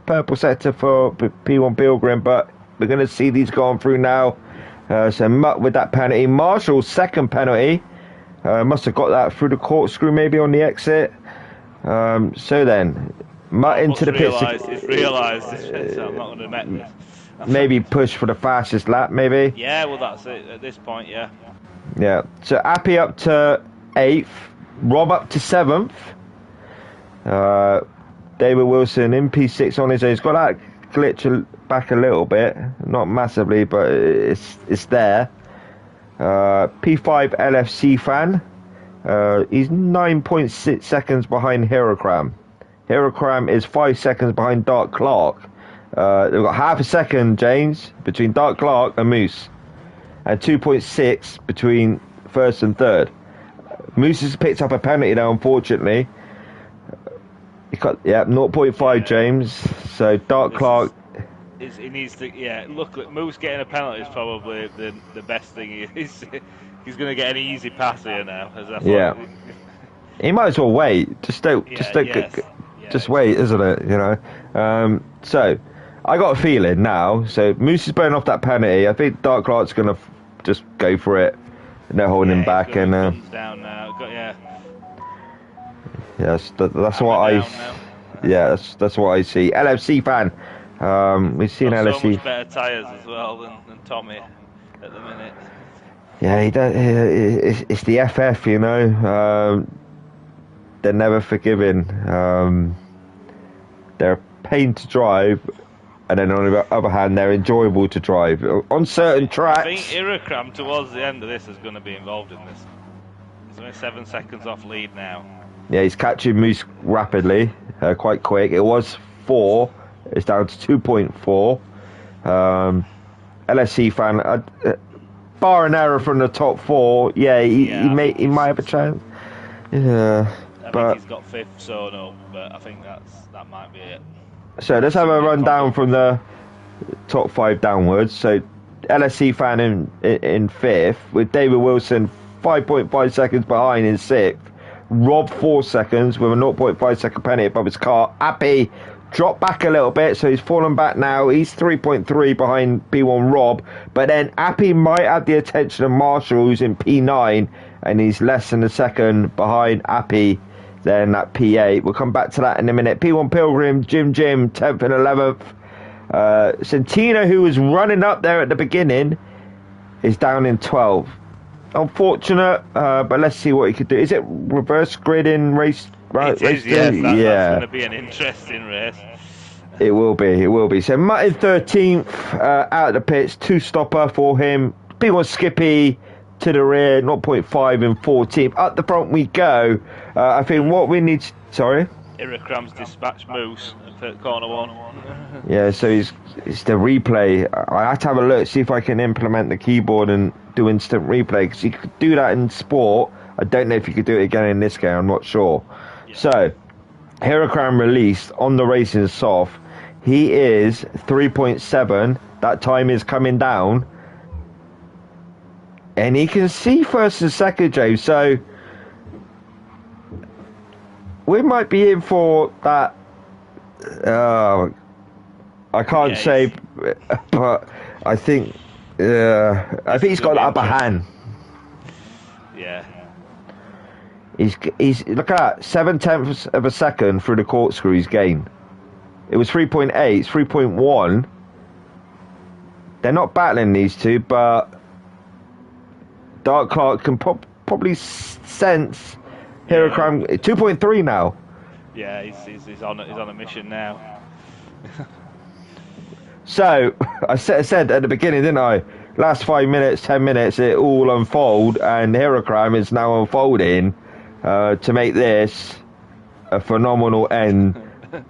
Purple sector for P1 Pilgrim, but we're going to see these going through now. So Mutt with that penalty. Marshall's second penalty. Must have got that through the corkscrew maybe on the exit. So then, Mutt into the pits. He's realised this, so I'm not going to admit this. Maybe push for the fastest lap, maybe. Yeah, well that's it at this point, yeah. Yeah, so Appy up to 8th, Rob up to 7th. David Wilson in P6 on his own. He's got that glitch back a little bit, not massively, but it's there. P5 LFC fan. He's 9.6 seconds behind Hirokram. Hirokram is 5 seconds behind Dark Clark. They've got half a second, James, between Dark Clark and Moose, and 2.6 between first and third. Moose has picked up a penalty now, unfortunately. He got 0.5, James. So Dark Clark. He needs to, look, Moose getting a penalty is probably the best thing. He's going to get an easy pass here now. He might as well wait. Just wait, isn't it? So I got a feeling now. So Moose is burning off that penalty. I think Dark Clark's going to just go for it. And they're holding him back, and down now. Yes, that's what I. Yeah, that's what I see. LFC fan. We've seen LFC. So much better tyres as well than Tommy at the minute. Yeah, he does. It's the FF, they're never forgiving. They're a pain to drive, and then on the other hand, they're enjoyable to drive on certain tracks. I think Hirokram towards the end of this is going to be involved in this. He's only 7 seconds off lead now. Yeah, he's catching Moose rapidly, quite quick. It was 4. It's down to 2.4. LSC fan, bar and error from the top 4. Yeah, he might have a chance. Yeah, I think he's got 5th sewn up, but I think that might be it. So let's have a run down from the top 5 downwards. So LSC fan in 5th, with David Wilson 5.5 seconds behind in 6th. Rob 4 seconds with a 0.5 second penalty above his car. Appy dropped back a little bit, so he's fallen back now. He's 3.3 behind P1 Rob, but then Appy might have the attention of Marshall, who's in P9, and he's less than a second behind Appy than at P8. We'll come back to that in a minute. P1 Pilgrim, Jim, 10th and 11th. Santino, who was running up there at the beginning, is down in 12th. Unfortunate, but let's see what he could do. Is it reverse grid in race? Right, it is, yes. That's going to be an interesting race. It will be. So Martin 13th, out of the pits, 2-stopper for him. P1 Skippy to the rear, 0.5 and 14th. Up the front we go. I think what we need... Sorry? Iracram's dispatch Moose at corner 1. Yeah, so it's the replay. I have to have a look, see if I can implement the keyboard and do instant replay, because you could do that in sport. I don't know if you could do it again in this game, I'm not sure. Yeah. So, Heracram released on the racing soft. He is 3.7. That time is coming down. And he can see first and second, James. So, we might be in for that. I can't say, but I think he's got the upper hand. Yeah. He's look at that, 7/10 of a second through the corkscrew he's gained. It was 3.8, it's 3.1. They're not battling these two, but Dark Clark can probably sense Heracram 2.3 now. Yeah, he's on a mission now. So I said at the beginning, didn't I? Last 5 minutes, 10 minutes, it all unfold, and Heracram is now unfolding to make this a phenomenal end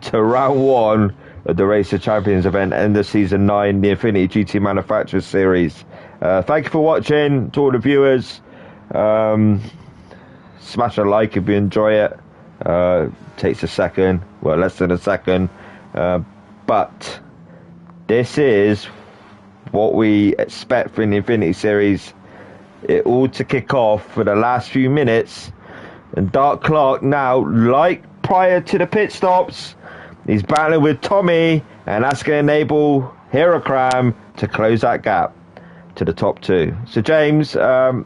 to round 1 of the Race of Champions event, end of season 9, the Infinity GT Manufacturers Series. Thank you for watching, to all the viewers. Smash a like if you enjoy it. Takes a second, well, less than a second, but this is what we expect from the Infinity Series. It all to kick off for the last few minutes, and Dark Clark now, like prior to the pit stops, he's battling with Tommy, and that's going to enable Heracram to close that gap to the top 2. So James, do I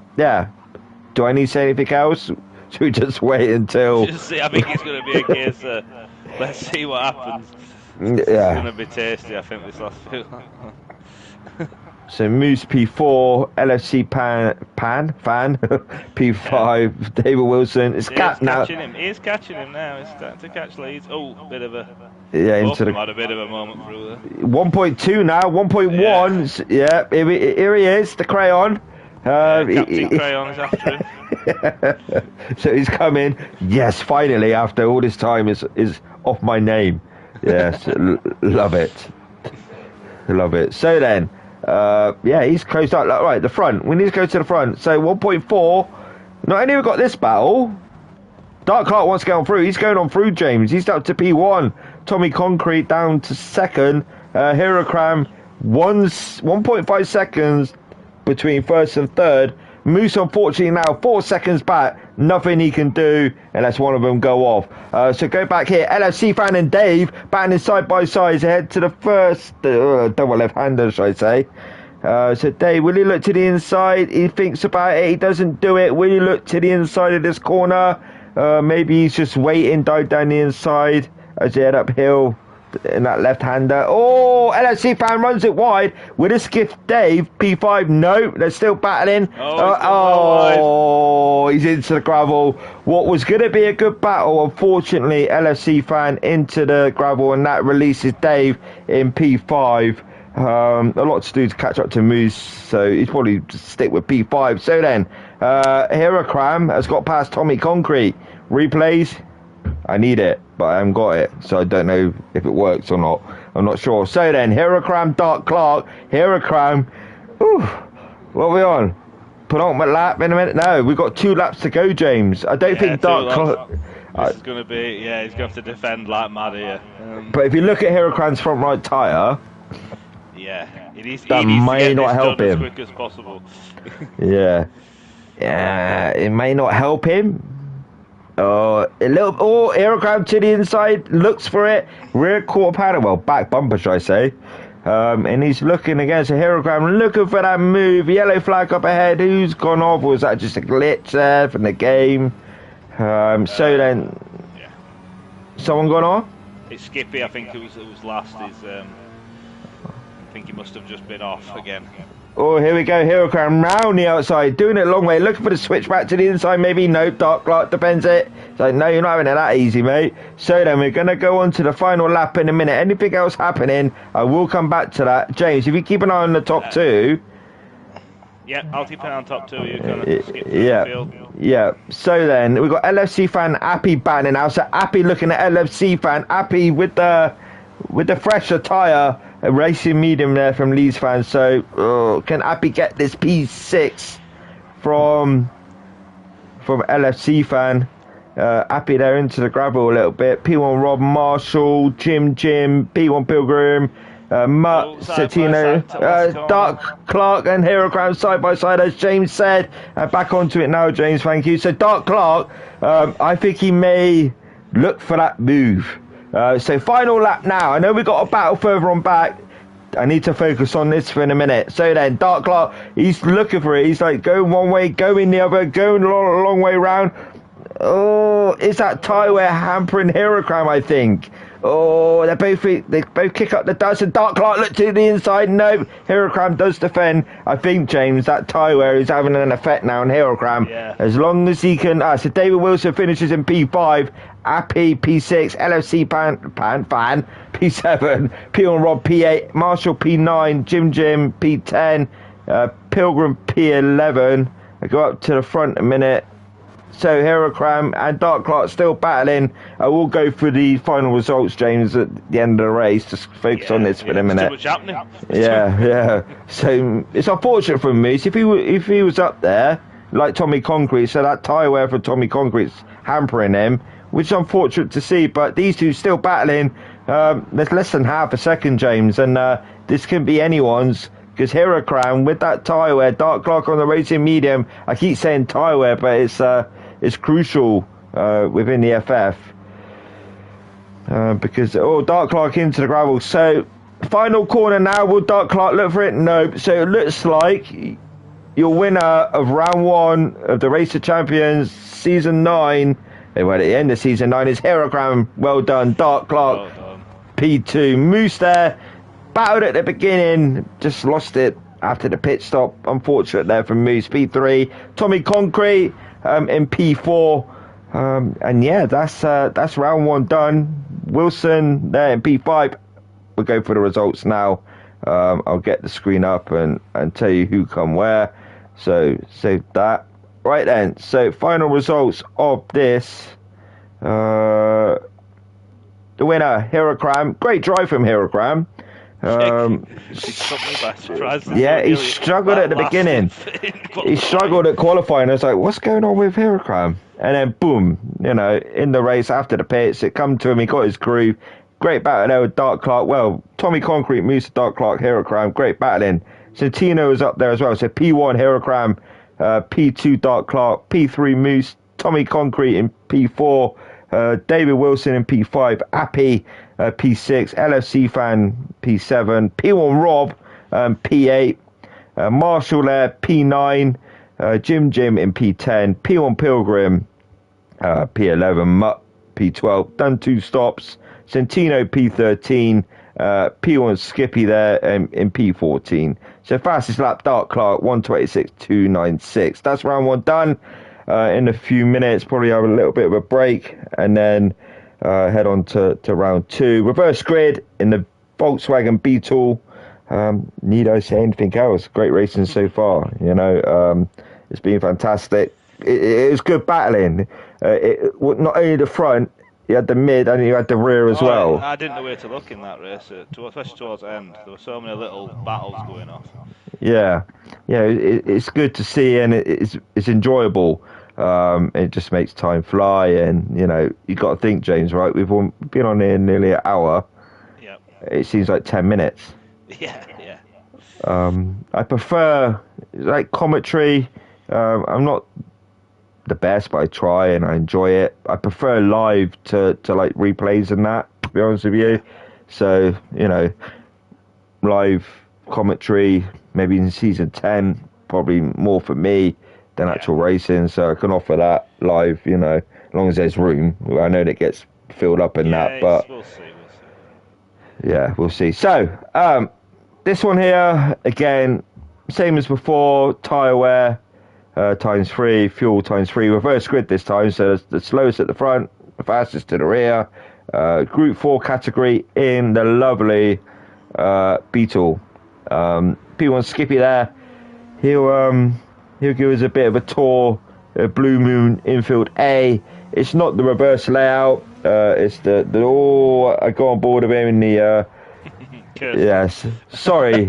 need to say anything else? Should we just wait until... Just see, I think it's going to be a case of, let's see what happens. Yeah. It's going to be tasty, I think, this last few. So Moose P4, LFC fan, P5, David Wilson. It's capped now. He's catching him now. He's starting to catch leads. Oh, bit of a... Yeah, into the... had a bit of a moment through there. 1.2 now, 1.1. Yeah, here he is, the Crayon. Captain Crayon is after him. So he's coming. Yes, finally, after all this time, is off my name. Yes, love it. So then, he's closed out. Right, the front. We need to go to the front. So 1.4. Not only have we got this battle, Dark Clark wants to get on through. He's going on through, James. He's up to P1. Tommy Concrete down to second. Heracram 1.5 seconds between first and third. Moose, unfortunately, now 4 seconds back. Nothing he can do unless one of them go off. So go back here. LFC fan and Dave battling side by side ahead to the first double left-hander, should I say. So Dave, will he look to the inside? He thinks about it. He doesn't do it. Will he look to the inside of this corner? Maybe he's just waiting, dive down the inside as he head uphill in that left-hander. Oh, LFC fan runs it wide. With a skiff, Dave, P5, no, they're still battling. He's into the gravel. What was going to be a good battle, unfortunately, LFC fan into the gravel, and that releases Dave in P5. A lot to do to catch up to Moose, so he's probably just stick with P5. So then, Heracram has got past Tommy Concrete. Replays, I need it, but I haven't got it, so I don't know if it works or not. I'm not sure. So then, Heracram, Dark Clark, Heracram. What are we on? Penultimate lap in a minute? No, we've got 2 laps to go, James. I don't think Dark Clark... This is going to be... Yeah, he's going to have to defend like mad here. But if you look at Heracram's front right tyre... Yeah, that may not help him. As quick as possible. Yeah, it may not help him. Aerocram to the inside, looks for it, rear quarter panel, well, back bumper, should I say. And he's looking against a Aerocram, looking for that move, yellow flag up ahead, who's gone off, was that just a glitch there from the game? Yeah. Someone gone off? It's Skippy, I think it was last, I think he must have just been off again. Oh, here we go. Aerocram round the outside, doing it a long way, looking for the switch back to the inside. Maybe no. Dark Clark defends it. It's like, no, you're not having it that easy, mate. So then we're going to go on to the final lap in a minute. Anything else happening, I will come back to that. James, if you keep an eye on the top two. Yeah, I'll keep an eye on top two. You kind of skip through the field. Yeah. So then we've got LFC fan Appy banning now. So Appy looking at LFC fan. Appy with the fresher tyre. A racing medium there from Leeds fans. So can Appy get this P6 from LFC fan? Appy there into the gravel a little bit. P1 Rob Marshall, Jim, P1 Pilgrim, Mutt, Settino, Dark Clark and Aerocram side by side, as James said. Back onto it now, James, thank you. So Dark Clark, I think he may look for that move. So final lap now. I know we've got a battle further on back. I need to focus on this for in a minute. So then, Dark Clark, he's looking for it. He's like going one way, going the other, going a long way round. Oh, is that tyre wear hampering Aerocram, I think? Oh, they both kick up the dust, and Dark Clark look to the inside. No, Aerocram does defend. I think, James, that tyre wear is having an effect now on Aerocram. Yeah. As long as he can. So David Wilson finishes in P5, Appy P6, LFC fan P7, P1 Rob P8, Marshall P9, Jim P10, Pilgrim P11. I go up to the front a minute. So Aerocram and Dark Clark still battling. I will go through the final results, James, at the end of the race. Just focus on this for a minute. Too much happening. Yeah. So it's unfortunate for Moose. If he was up there like Tommy Concrete, so that tyre wear for Tommy Concrete's hampering him, which is unfortunate to see. But these two still battling. There's less than half a second, James, and this can be anyone's. Because Aerocram with that tyre wear, Dark Clark on the racing medium. I keep saying tyre wear, but it's crucial within the FF because Dark Clark into the gravel. So final corner now. Will Dark Clark look for it? No. So it looks like your winner of round 1 of the Race of Champions season 9. Well, at the end of season 9 is Aerocram. Well done, Dark Clark. Well done. P2 Moose there. Battled at the beginning, just lost it after the pit stop. Unfortunate there from Moose. P3, Tommy Concrete in P4, and yeah, that's round 1 done. Wilson there in P5. We'll go for the results now. I'll get the screen up and tell you who come where. So save that. Right then. So final results of this. The winner, Aerocram. Great drive from Aerocram. He took me by surprise. Yeah, he struggled at the beginning. He struggled at qualifying. I was like, what's going on with Aerocram? And then boom, in the race after the pits, it come to him. He got his groove. Great battle there with Dark Clark. Well, Tommy Concrete, Moose, Dark Clark, Aerocram. Great battling. Santino was up there as well. So P1 Aerocram, P2 Dark Clark, P3 Moose, Tommy Concrete in P4, David Wilson in P5, Appy P6, LFC fan P7, P1 Rob P8, Marshall there P9, Jim in P10, P1 Pilgrim P11, Mutt P12, done 2 stops, Centino P13, P1 Skippy there in P14. So fastest lap Dark Clark 1:26.296. That's round 1 done. In a few minutes, probably have a little bit of a break and then head on to round 2. Reverse grid in the Volkswagen Beetle. Need I say anything else? Great racing so far. It's been fantastic. It was good battling. Not only the front, you had the mid and you had the rear as well. I didn't know where to look in that race, especially towards the end. There were so many little battles going off. Yeah, it's good to see and it's enjoyable. It just makes time fly, and you got to think, James, right? We've been on here nearly an hour. Yeah. It seems like 10 minutes. Yeah. I prefer like commentary. I'm not the best, but I try and I enjoy it. I prefer live to like replays and that, to be honest with you. So, you know, live commentary, maybe in season 10, probably more for me than actual racing. So I can offer that live, you know, as long as there's room. I know that it gets filled up and that, but we'll see. Yeah, we'll see. So, this one here, again, same as before, tyre wear ×3, fuel ×3, reverse grid this time, so the slowest at the front, the fastest to the rear. Group 4 category in the lovely Beetle. P1 Skippy there. He'll give us a bit of a tour of Blue Moon Infield A. It's not the reverse layout. It's the I go on board of him in the yes. Sorry,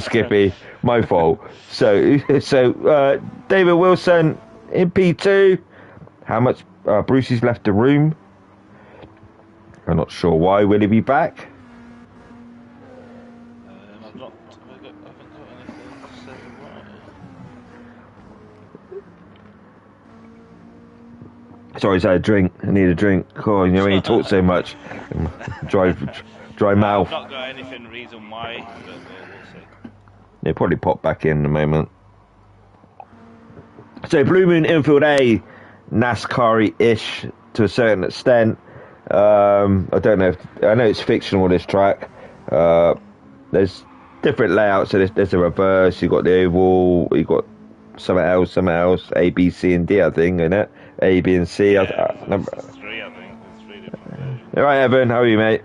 Skippy, my fault. So David Wilson in P2. How much Brucey's left the room? I'm not sure why. Will he be back? I haven't got anything to say why. Sorry, I had a drink. I need a drink. Oh, you know when you talk so much, dry mouth. I've not got anything reason why, but we'll see. They'll probably pop back in a moment. So Blue Moon Infield A, NASCAR-ish to a certain extent. I don't know I know it's fictional, this track. There's different layouts. So there's a reverse. You got the oval. You got something else. A, B, C, and D. I think, isn't it? A, B, and C. Yeah, there's three. I think there's 3 different versions. All right, Evan. How are you, mate?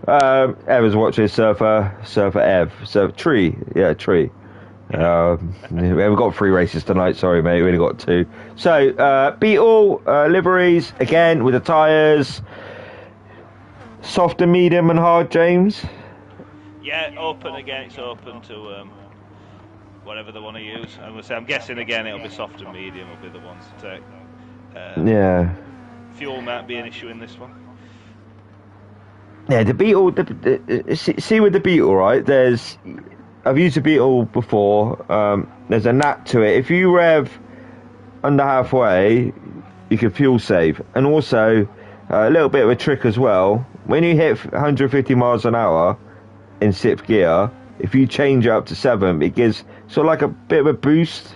Evan's watching Surfer Ev. Tree. Yeah, Tree. We haven't got 3 races tonight. Sorry, mate. We only got 2. So Beetle liveries again with the tyres. Soft and medium and hard, James. Yeah, open again. It's open to whatever they want to use. I'm guessing again it'll be soft and medium will be the ones to take. Yeah. Fuel might be an issue in this one. Yeah, the Beetle. See with the Beetle, right? I've used the Beetle before. There's a knack to it. If you rev under halfway, you can fuel save, and also a little bit of a trick as well. When you hit 150 miles an hour in 6th gear, if you change it up to 7th, it gives sort of like a bit of a boost,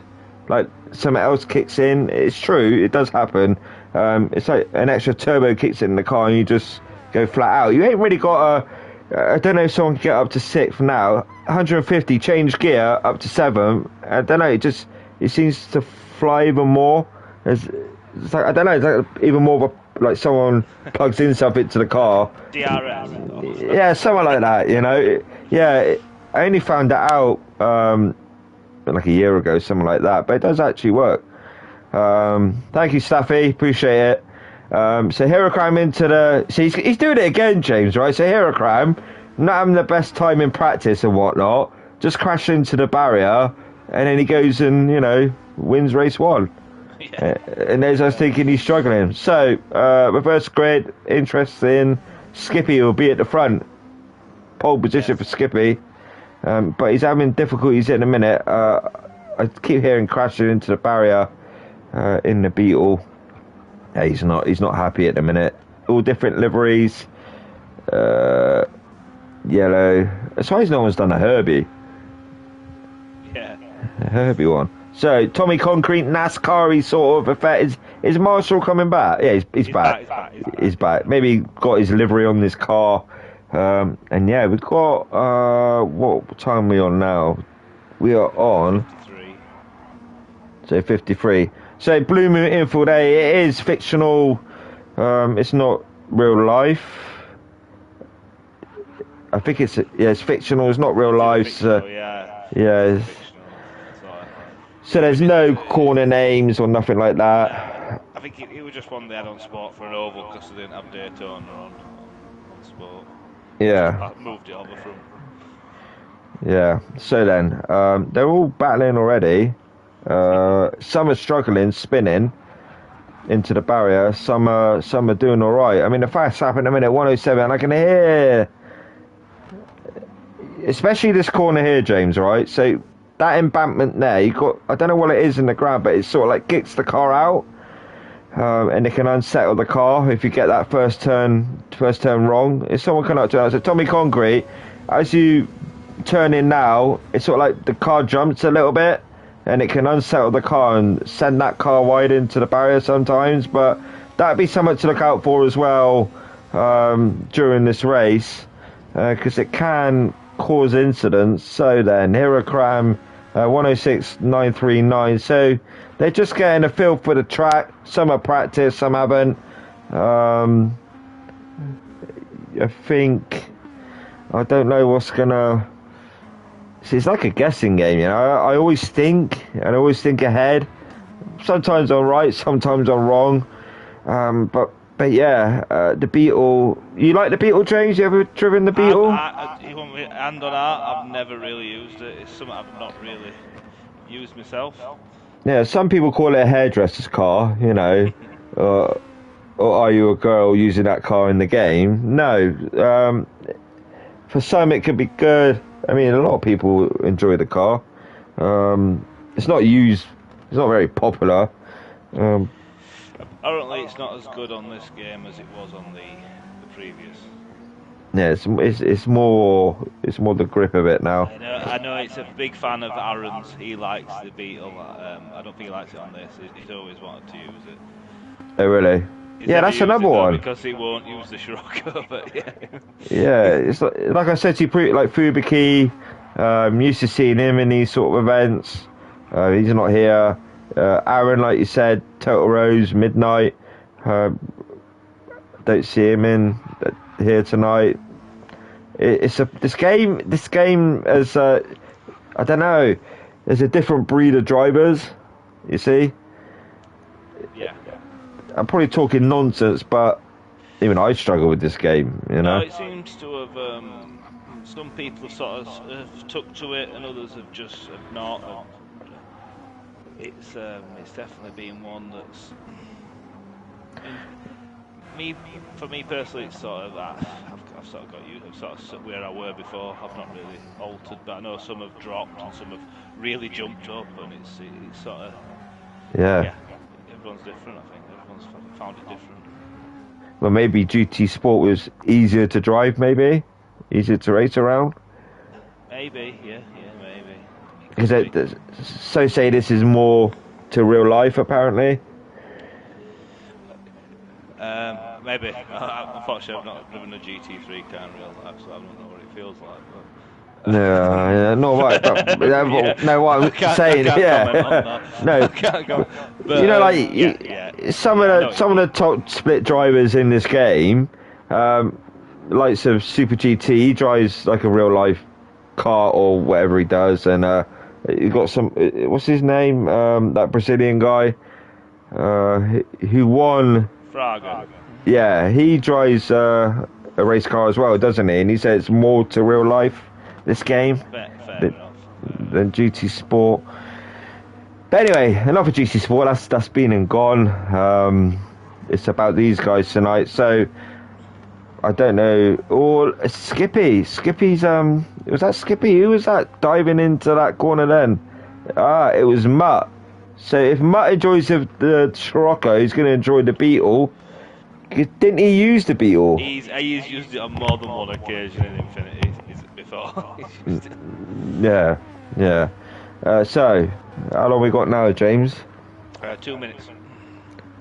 like something else kicks in. It's true, it does happen. It's like an extra turbo kicks in the car and you just go flat out. You ain't really got I don't know if someone can get up to 6th now. 150, change gear up to 7th. I don't know, it seems to fly even more. It's like, I don't know, it's like even more of a, like someone plugs in something to the car. DRS. Yeah, something like that, you know. Yeah, I only found that out like a year ago, something like that. But it does actually work. Thank you, Staffy. Appreciate it. So Heracram into the... See, he's doing it again, James, right? So Heracram, not having the best time in practice and whatnot, just crashed into the barrier, and then he goes and, you know, wins race 1. Yeah. And as I was thinking, he's struggling. So, reverse grid, interesting. Skippy will be at the front. Pole position for Skippy. But he's having difficulties in a minute. I keep hearing crashing into the barrier in the Beetle. Yeah, he's not happy at the minute. All different liveries. Yellow. As far as no one's done a Herbie. Yeah. A Herbie one. So, Tommy Concrete, NASCAR sort of effect. Is Marshall coming back? Yeah, he's back. He's back. Maybe got his livery on this car. And yeah, we've got, what time are we on now? We are on 53. So 53. So Blue Moon Infield A, it is fictional. It's not real life. I think it's fictional. It's not real life. Fictional, yeah. So there's no corner names or nothing like that. I think it was just one they had on Sport for an oval because they didn't have Daytona on Sport. Yeah. I moved it over from. Yeah. So then, they're all battling already. Some are struggling, spinning into the barrier. Some are doing all right. I mean, the fast lap in a minute, 107. I can hear, especially this corner here, James. Right. So that embankment there, you got, I don't know what it is in the ground, but it sort of like kicks the car out, and it can unsettle the car if you get that first turn wrong. If someone come up to us, so Tommy Concrete, as you turn in now, it's sort of like the car jumps a little bit, and it can unsettle the car and send that car wide into the barrier sometimes. But that'd be something to look out for as well during this race, because it can cause incidents. So then, Hirocram 106.939. So they're just getting a feel for the track. Some have practiced, some haven't. I think, I don't know what's gonna. It's like a guessing game, you know. I always think, and I always think ahead. Sometimes I'm right, sometimes I'm wrong. But yeah, the Beetle. You like the Beetle, James? You ever driven the Beetle? You want me hand on heart? I've never really used it. It's something I've not really used myself. Yeah, some people call it a hairdresser's car, you know. Or are you a girl using that car in the game? No. For some, it could be good. I mean, a lot of people enjoy the car. It's not used. It's not very popular. Apparently, it's not as good on this game as it was on the previous. Yeah, it's more the grip of it now. I know. It's a big fan of Aaron's. He likes the Beetle. I don't think he likes it on this. He's always wanted to use it. Oh really? Yeah, that's another one. Because he won't use the Scirocco, but yeah. Yeah, it's like I said to you, like Fubiki. Used to seeing him in these sort of events. He's not here. Aaron, like you said, Total Rose, Midnight. Don't see him in here tonight. This game is I don't know. There's a different breed of drivers. You see. Yeah. I'm probably talking nonsense, but even I struggle with this game, you know. No, it seems to have. Some people have sort of took to it, and others have just have not. It's definitely been one that's. For me personally, it's sort of that. I've sort of got you. I'm sort of where I were before. I've not really altered, but I know some have dropped and some have really jumped up, and it's sort of. Yeah. Everyone's different. I think everyone's found it different. Well, maybe GT Sport was easier to drive, maybe easier to race around. Maybe, yeah, maybe. Because so say this is more to real life, apparently. Maybe. Unfortunately, I've not driven a GT3 car in real life, so I don't know what it feels like. But... Yeah, not right. But, no, what I'm saying, yeah. No, but, you know, like some of the top split drivers in this game, likes of Super GT, he drives like a real life car or whatever he does, and you got some. What's his name? That Brazilian guy who won. Fraga. Yeah, he drives a race car as well, doesn't he? And he said it's more to real life, this game, than GT Sport. But anyway, enough of GT Sport. That's been and gone. It's about these guys tonight. So I don't know. Or Skippy's. Was that Skippy? Who was that diving into that corner then? It was Mutt. So if Mutt enjoys the Scirocco, he's going to enjoy the Beetle. Didn't he use the Beetle? He's used it on more than one occasion in Infinity before. Yeah. So, how long we got now, James? 2 minutes.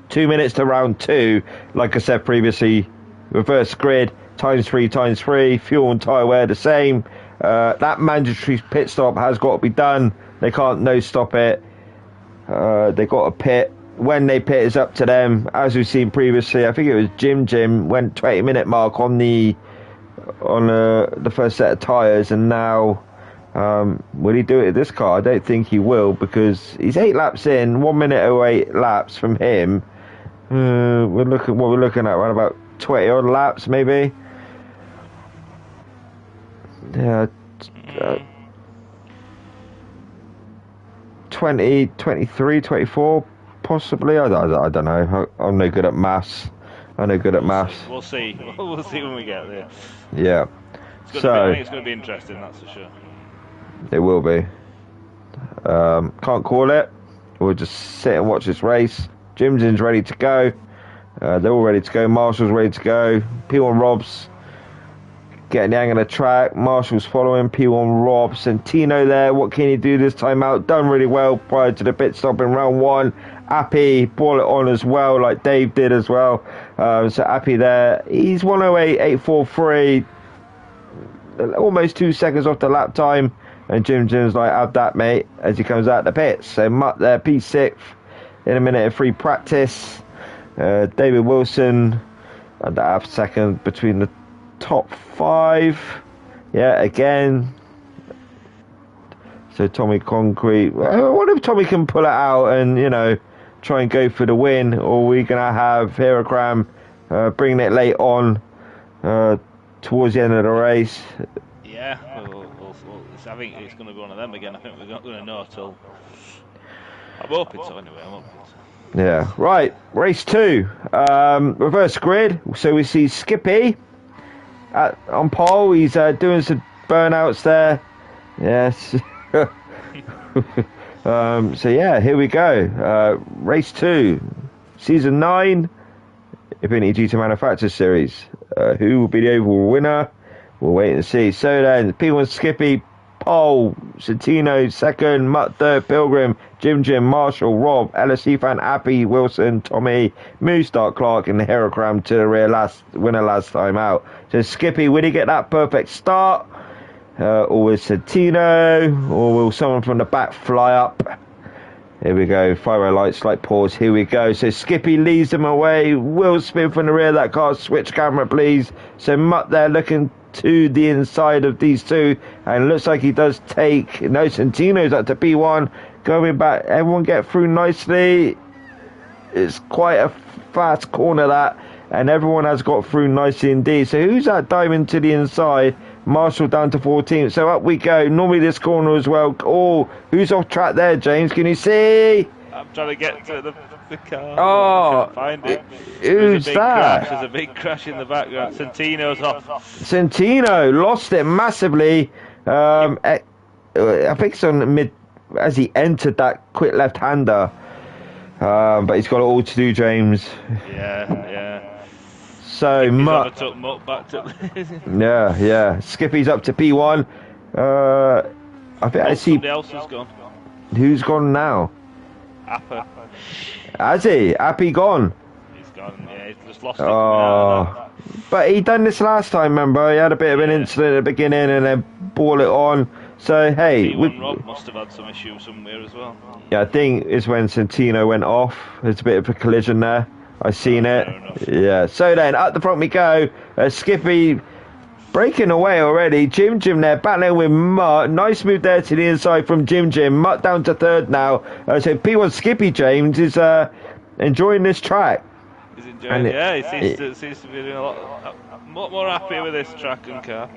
2 minutes to round 2. Like I said previously, reverse grid, ×3×3, fuel and tyre wear the same. That mandatory pit stop has got to be done. They can't no stop it. They got to pit. When they pit, it's up to them. As we've seen previously, I think it was Jim went 20-minute mark on the first set of tyres, and now will he do it at this car? I don't think he will, because he's 8 laps in, 1 minute 08 laps from him. We're looking at around about 20 odd laps, maybe. Yeah. 20, 23, 24, possibly. I don't know. I'm no good at maths. We'll see. We'll see when we get there. Yeah. I think it's going to be interesting, that's for sure. It will be. Can't call it. We'll just sit and watch this race. Jim Jim's ready to go. They're all ready to go. Marshall's ready to go. P1 Rob's getting the angle of the track. Marshall's following. P1 Rob. Santino there. What can he do this time out? Done really well prior to the pit stop in round 1. Appy brought it on as well, like Dave did as well. So Appy there. He's 108.843. Almost 2 seconds off the lap time. And Jim's like, have that, mate, as he comes out the pits. So Mutt there, P6 in a minute of free practice. David Wilson and a half second between the top 5. Yeah, again. So Tommy Concrete. I wonder if Tommy can pull it out and, you know, try and go for the win. Or are we going to have Hiragram bringing it late on towards the end of the race? Yeah, I think it's going to be one of them again. I think we're not going to know till... I'm hoping so anyway, I'm hoping so. Yeah, right, race 2. Reverse grid. So we see Skippy on pole. He's doing some burnouts there. Yes. So yeah, here we go. Race 2. Season 9. Infinity GT Manufacturers Series. Who will be the overall winner? We'll wait and see. So then, P1 Skippy, pole, Santino second, Mutt third, Pilgrim, Jim, Marshall, Rob, LSC fan, Appy, Wilson, Tommy, Moose, Dark Clark, and Hiragram to the rear winner last time out. So Skippy, will he get that perfect start? Or will Santino? Or will someone from the back fly up? Here we go, fire light, slight pause, here we go. So Skippy leads them away. Will Smith from the rear of that car, switch camera please. So Mutt there looking to the inside of these two, and looks like he does take, no, Santino's up to P1, going back, everyone get through nicely. It's quite a fast corner that, and everyone has got through nicely indeed. So who's that diving to the inside? Marshall down to 14th, so up we go. Normally this corner as well. Oh, who's off track there, James? Can you see? I'm trying to get to the car. Oh, I can't find it. Who's that? There's a big crash in the background. Santino's off. Santino lost it massively. I think it's on mid as he entered that quick left-hander. But he's got it all to do, James. Yeah. So Mutt. Yeah. Skippy's up to P1. I think I see. Somebody else has gone. Who's gone now? Appa. Has he? Appy gone? He's gone, yeah, he's just lost it. But he done this last time, remember? He had a bit of an incident at the beginning and then ball it on. So, hey. Rob must have had some issue somewhere as well. Yeah, I think it's when Santino went off. There's a bit of a collision there. I've seen it. Yeah. So then, up the front we go. Skippy breaking away already. Jim there, battling with Mutt. Nice move there to the inside from Jim. Mutt down to third now. So P1 Skippy, James, is enjoying this track. He's enjoying it. He seems to be doing a lot more happy with this track and car.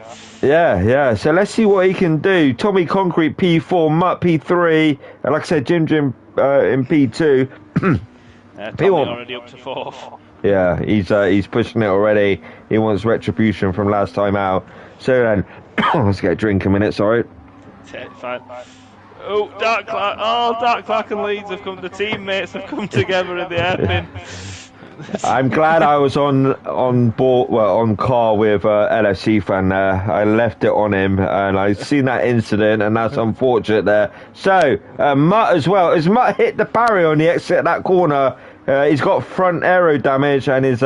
Yeah. So let's see what he can do. Tommy Concrete P4, Mutt P3, and like I said, Jim in P2. Tommy already up to 4th. Yeah, he's pushing it already. He wants retribution from last time out. So then, let's get a drink a minute, sorry. Fine. Oh, Dark Clark and Leeds have come, the teammates have come together in the hairpin. I'm glad I was on car with LFC fan there. I left it on him, and I've seen that incident, and that's unfortunate there. So, Mutt as well. As Mutt hit the barrier on the exit of that corner, he's got front aero damage, and his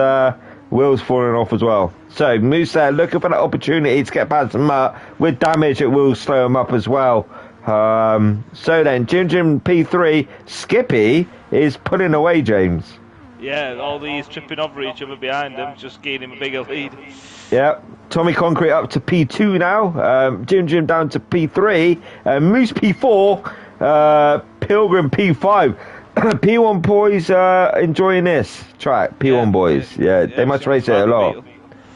wheels falling off as well. So, Moose there looking for that opportunity to get past Mutt. With damage, it will slow him up as well. So then, Jim P3, Skippy is pulling away, James. Yeah, all these tripping over each other behind him, just giving him a bigger lead. Yeah, Tommy Concrete up to P2 now. Jim down to P3. Moose P4. Pilgrim P5. P1 boys enjoying this track. P1 boys. Yeah, they must race it a lot.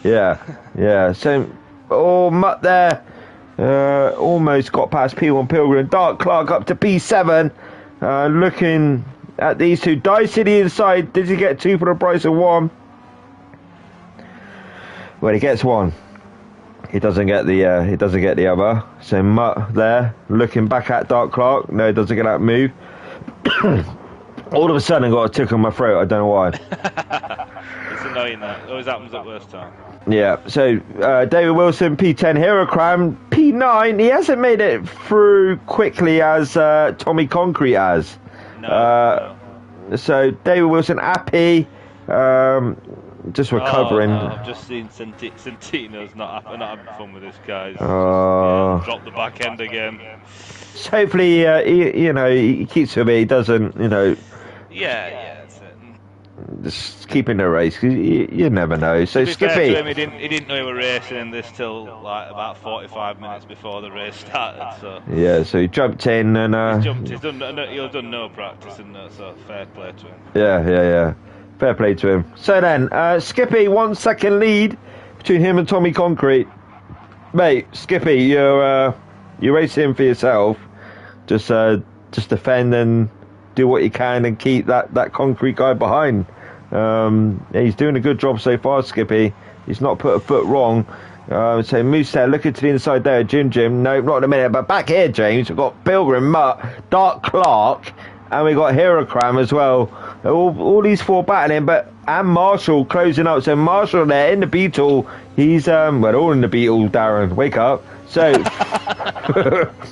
Yeah. So, Mutt there. Almost got past P1 Pilgrim. Dark Clark up to P7. Looking at these two. Dice to the inside. Does he get 2 for the price of 1? Well, he gets 1. He doesn't get the other. So Mutt there, looking back at Dark Clark. No, doesn't get that move. All of a sudden, I got a tick on my throat. I don't know why. It's annoying that. It always happens at worst time. Yeah, so David Wilson, P10, Herocram, P9. He hasn't made it through quickly as Tommy Concrete has. No. So David Wilson, happy, just recovering. I've just seen Santino's not having fun with this guy. Drop the back end again. So hopefully, he keeps with it. He doesn't, Yeah, that's it. Just keeping the race, because you never know. So Skippy, to him, he didn't know he were racing in this till like about 45 minutes before the race started. So yeah, so he jumped in and he's done no practice and so fair play to him. Yeah, fair play to him. So then, Skippy, 1 second lead between him and Tommy Concrete. Mate, Skippy, you're racing for yourself. Just defend and do what you can and keep that Concrete guy behind. He's doing a good job so far, Skippy. He's not put a foot wrong. So Moose there, looking to the inside there, Jim. No, not in a minute. But back here, James, we've got Pilgrim, Mutt, Dark Clark, and we've got Herocram as well. All these four battling, and Marshall closing up. So Marshall there in the Beetle. He's all in the Beetle, Darren. Wake up. So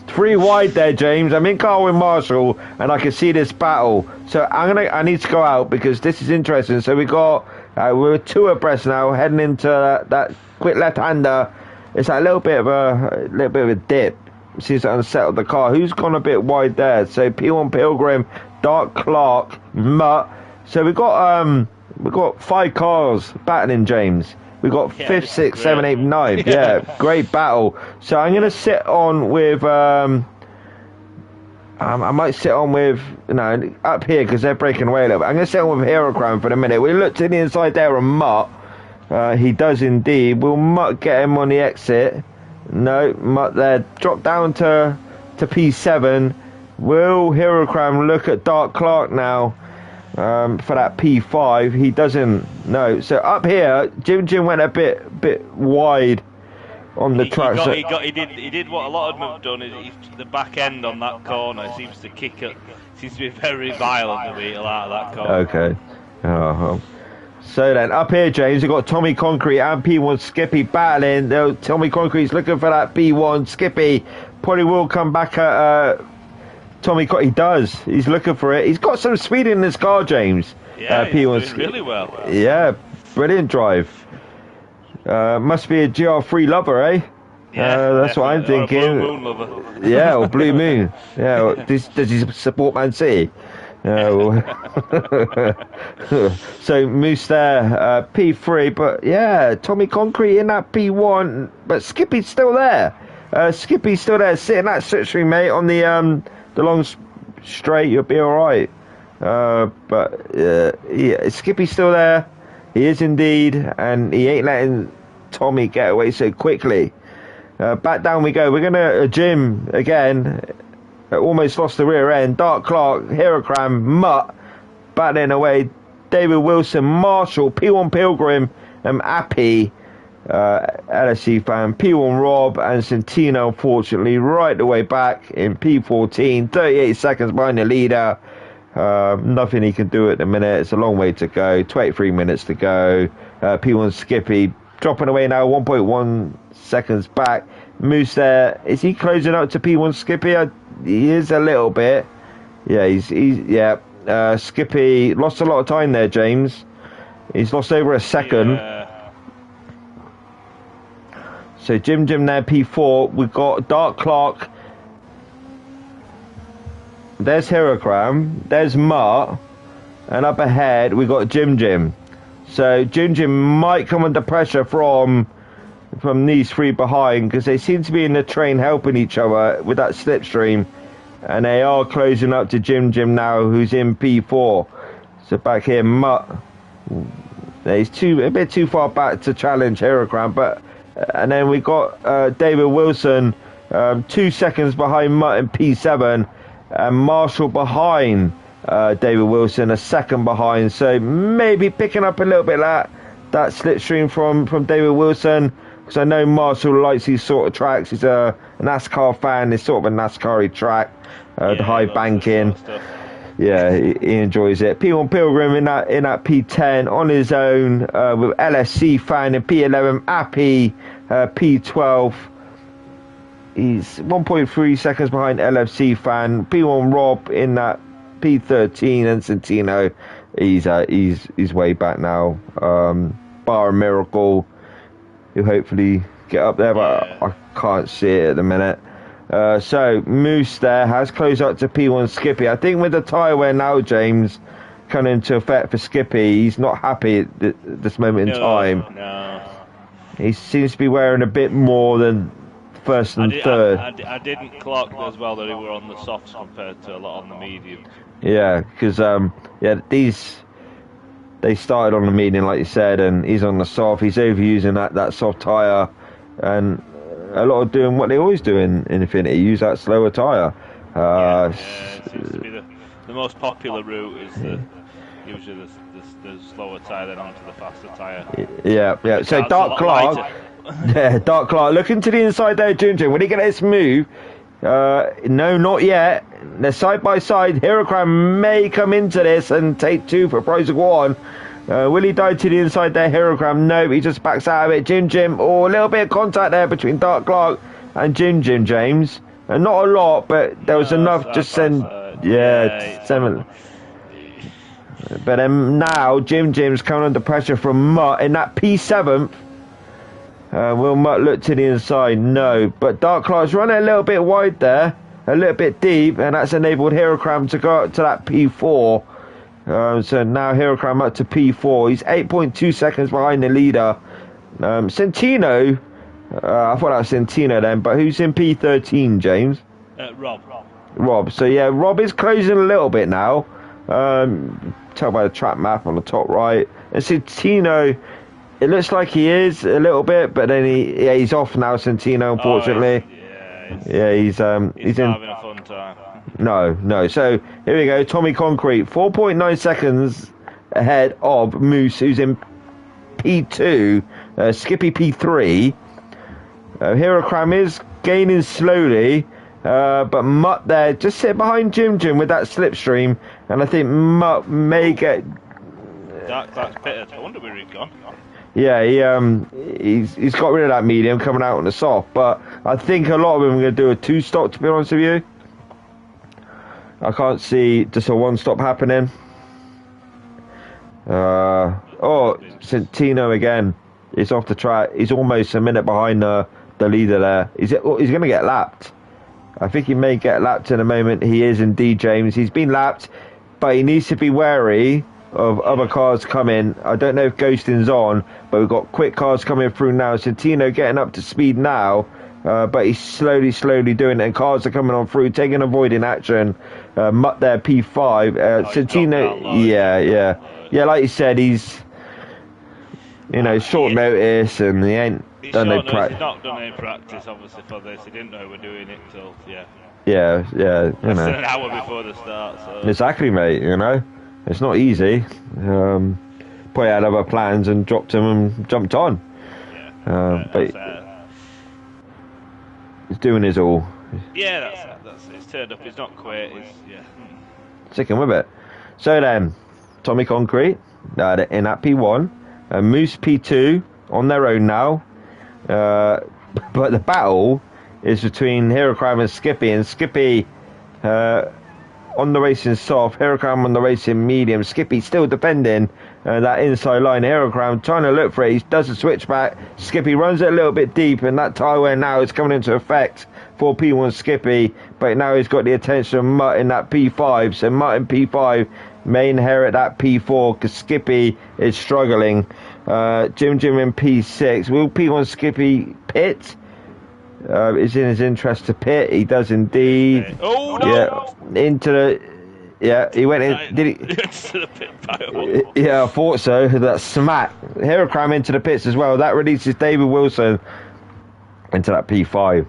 3 wide there, James. I'm in car with Marshall, and I can see this battle. So I need to go out because this is interesting. So we're 2 abreast now, heading into that quick left-hander. It's a little bit of a dip. Seems to unsettle the car. Who's gone a bit wide there? So P1 Pilgrim, Dark Clark, Mutt. So we've got 5 cars battling, James. We got 5th, 6th, 7th, 8th, 9th. Yeah, great battle. So I'm going to sit on with. I might sit on with up here because they're breaking away a little bit. I'm going to sit on with Herocram for the minute. We look to the inside there on Mutt. He does indeed. Will Mutt get him on the exit? No, Mutt there. Drop down to P7. Will Herocram look at Dark Clark now? For that P5, he doesn't. No, so up here, Jim went a bit wide on the track. He did what a lot of them have done. The back end on that corner seems to kick it. Seems to be very violent, the Beetle out of that corner. Okay. So then up here, James, we've got Tommy Concrete and P1 Skippy battling. Tommy Concrete's looking for that P1. Skippy probably will come back at. Tommy, he does. He's looking for it. He's got some speed in this car, James. Yeah, he's doing really well. Yeah, brilliant drive. Must be a GR3 lover, eh? Yeah, that's what I'm thinking. Or a Blue Moon lover. Yeah, or Blue Moon. Yeah, does he support Man City? So Moose there, P3, but yeah, Tommy Concrete in that P1, but Skippy's still there. Skippy's still there, sitting that slipstream, mate, on the long straight. You'll be all right. But Skippy's still there. He is indeed, and he ain't letting Tommy get away so quickly. Back down we go. We're gonna Jim again. Almost lost the rear end. Dark Clark, Herocram, Mutt battling away. David Wilson, Marshall, P1 Pilgrim, Appy, LSC fan, P1 Rob, and Santino, unfortunately, right the way back in P14, 38 seconds behind the leader. Nothing he can do at the minute. It's a long way to go. 23 minutes to go. P1 Skippy dropping away now, 1.1 seconds back. Moose there. Is he closing up to P1 Skippy? He is a little bit. Yeah, he's Skippy lost a lot of time there, James. He's lost over a second. Yeah. So Jim there, P4. We've got Dark Clark. There's Herocram. There's Mutt. And up ahead, we've got Jim. So Jim might come under pressure from these 3 behind, because they seem to be in the train helping each other with that slipstream. And they are closing up to Jim now, who's in P4. So back here, Mutt. He's a bit too far back to challenge Herocram, but... and then we got David Wilson 2 seconds behind Mutt in P7, and Marshall behind David Wilson a second behind. So maybe picking up a little bit of that slipstream from David Wilson. because I know Marshall likes these sort of tracks. He's a NASCAR fan. It's sort of a NASCAR-y track, the high banking. Sort of yeah, he enjoys it. P1 Pilgrim in that P10 on his own with LSC fan in P11, Appy P12. He's 1.3 seconds behind LFC fan. P1 Rob in that P13, and Santino, he's way back now. Bar a miracle, he'll hopefully get up there, but I can't see it at the minute. So Moose there has closed up to P1 Skippy. I think with the tyre wear now, James, coming into effect for Skippy, he's not happy at this moment in time. No. He seems to be wearing a bit more than first and third. I didn't clock as well that he were on the softs compared to a lot on the medium. Yeah, because they started on the medium, like you said, and he's on the soft. He's overusing that soft tyre, and a lot of doing what they always do in Infinity, use that slower tyre. It seems to be the most popular route is usually the slower tyre then onto the faster tyre. Yeah. So Dark Clark, Dark Clark, looking to the inside there, Jim. When he get this move, no, not yet. They're side by side. Herocram may come into this and take two for a prize of one. Will he dive to the inside there, Herocram? No, he just backs out of it. Jim. Oh, a little bit of contact there between Dark Clark and Jim, James. And not a lot, but there was enough to send. Seven. But then now Jim's coming under pressure from Mutt in that P7th. Will Mutt look to the inside? No. But Dark Clark's running a little bit wide there, a little bit deep, and that's enabled Herocram to go up to that P4. So now Herocram up to P4. He's 8.2 seconds behind the leader. Centino, I thought that was Centino then, but who's in P13, James? Rob. So yeah, Rob is closing a little bit now. Tell by the track map on the top right. And Centino, it looks like he is a little bit, but then he's off now, Centino, unfortunately. He's not having a fun time. No. So here we go. Tommy Concrete, 4.9 seconds ahead of Moose, who's in P2. Skippy P3. Herocram is gaining slowly, but Mutt there just sit behind Jim with that slipstream, and I think Mutt may get. That's better. I wonder where he's gone. Yeah, he's got rid of that medium coming out on the soft, but I think a lot of them are going to do a two-stop, to be honest with you. I can't see just a one-stop happening. Centino again. He's off the track. He's almost a minute behind the leader there. He's going to get lapped. I think he may get lapped in a moment. He is indeed, James. He's been lapped, but he needs to be wary of other cars coming. I don't know if ghosting's on, but we've got quick cars coming through now. Centino getting up to speed now, but he's slowly doing it, and cars are coming on through, taking avoiding action. Mutt there, P5. Centino, yeah, like you said, he's short notice, and he ain't done no practice. He's not done any practice, obviously, for this. He didn't know we were doing it till an hour before the start. So. Exactly, mate. It's not easy. Probably had other plans and dropped him and jumped on. But he's doing his all. Yeah, that's it. He's turned up. He's not quit. Sticking with it. So then, Tommy Concrete in that P1, Moose P2 on their own now. But the battle is between Herocram and Skippy, and Skippy on the racing soft, Herocram on the racing medium. Skippy still defending that inside line. Herocram trying to look for it. He does a switchback. Skippy runs it a little bit deep, and that tyre wear now is coming into effect for P1 Skippy. But now he's got the attention of Mutt in that P5. So Mutt in P5 may inherit that P4 because Skippy is struggling. Jim in P6. Will P1 Skippy pit? Is in his interest to pit. He does indeed. Oh no! Yeah, he went in. Did he? Into the pit pile. Yeah, I thought so. That smack. Herocram into the pits as well. That releases David Wilson into that P5.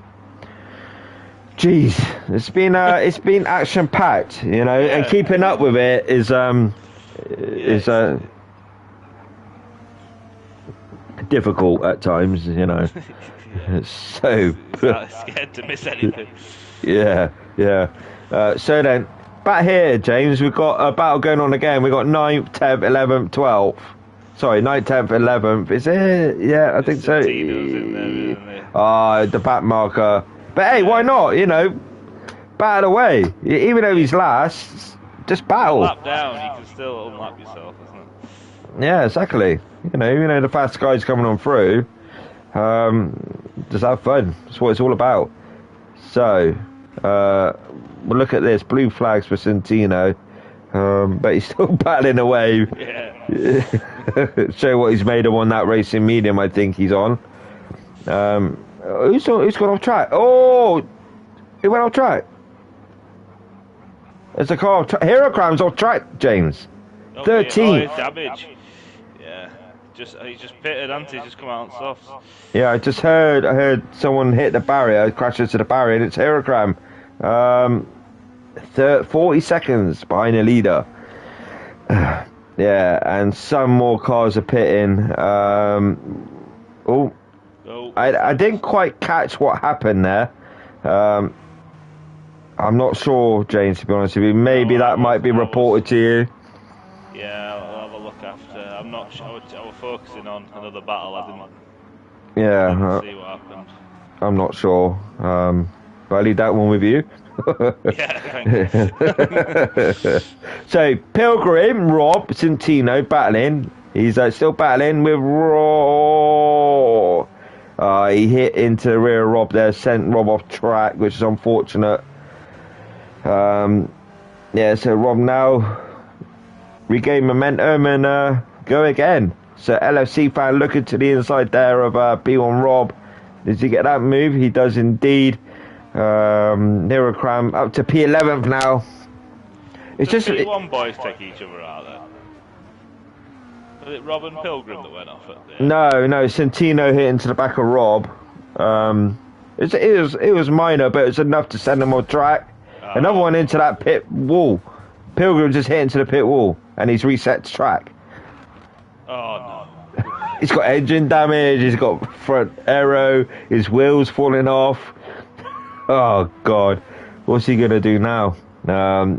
Jeez, it's been action packed, and keeping up with it difficult at times, you know. Yeah. So He's scared to miss anything. yeah. So then, back here, James, we've got a battle going on again. We've got 9th, 10th, 11th, 12th. Sorry, 9th, 10th, 11th. Is it? Yeah, I think so. The back marker. But hey, why not? You know, battle away. Even though he's last, just battle. Lap down, you can still unlap yourself, isn't it? Yeah, exactly. You know the fast guys coming on through. Just have fun. That's what it's all about. So, we'll look at this. Blue flags for Centino. But he's still battling away. Yeah. Show what he's made of on that racing medium, I think he's on. Who's gone off track? Oh! He went off track. There's a car off track. Hero Cram's off track, James. 13. Oh, damage. Yeah. He just pitted, hasn't he? Just come out on softs. Yeah, I heard someone hit the barrier, crash into the barrier, and it's Hero Cram. 40 seconds behind the leader. Yeah, and some more cars are pitting. I didn't quite catch what happened there. I'm not sure, James, to be honest with you. Maybe that might be reported to you. Yeah, I'll have a look after. I'm not sure. I was focusing on another battle. I didn't see what happened. I'm not sure. But I'll leave that one with you. Yeah, thank you. So, Pilgrim, Rob, Centino battling. He's still battling with Raw. He hit into the rear of Rob there, sent Rob off track, which is unfortunate. Yeah, so Rob now regain momentum and go again. So LFC fan looking to the inside there of P1 Rob. Does he get that move? He does indeed. Hero Cram up to P11th now. It's Does just P1 boys take each other out there? Was it Rob and Pilgrim that went off at the end? No, Centino hit into the back of Rob. It was minor, but it's enough to send him on track. Another one into that pit wall. Pilgrim just hit into the pit wall, and he's reset track. Oh no. He's got engine damage, he's got front aero, his wheels falling off. Oh God, what's he gonna do now?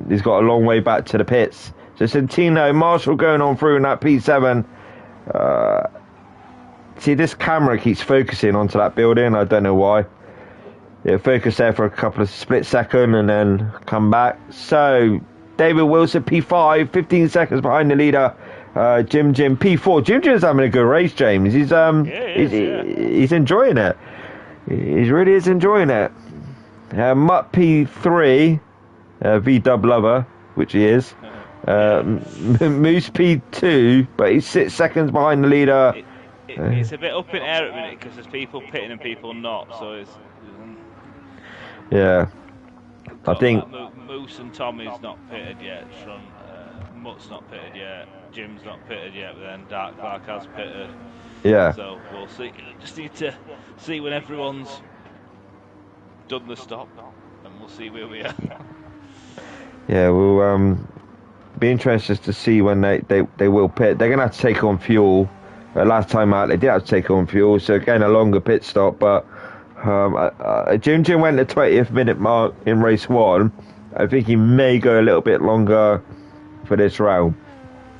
He's got a long way back to the pits. So Centino, Marshall going on through in that P7. See, this camera keeps focusing onto that building. I don't know why. It focused there for a couple of split seconds and then come back. So David Wilson P5, 15 seconds behind the leader. Jim P4. Jim's having a good race, James. He's enjoying it. He really is enjoying it. Mutt P3, V-dub lover, which he is. Moose P2, but he's 6 seconds behind the leader. It's a bit up in air at the minute because there's people pitting and people not. So it's yeah. I think Moose and Tommy's not pitted yet. Mutt's not pitted yet. Jim's not pitted yet. But then Dark Clark has pitted. Yeah. So we'll see. Just need to see when everyone's done the stop, and we'll see where we are. Yeah, we'll be interested to see when they will pit. They're gonna have to take on fuel. Last time out, they did have to take on fuel, so again a longer pit stop. But Jim went the 20th minute mark in race 1. I think he may go a little bit longer for this round.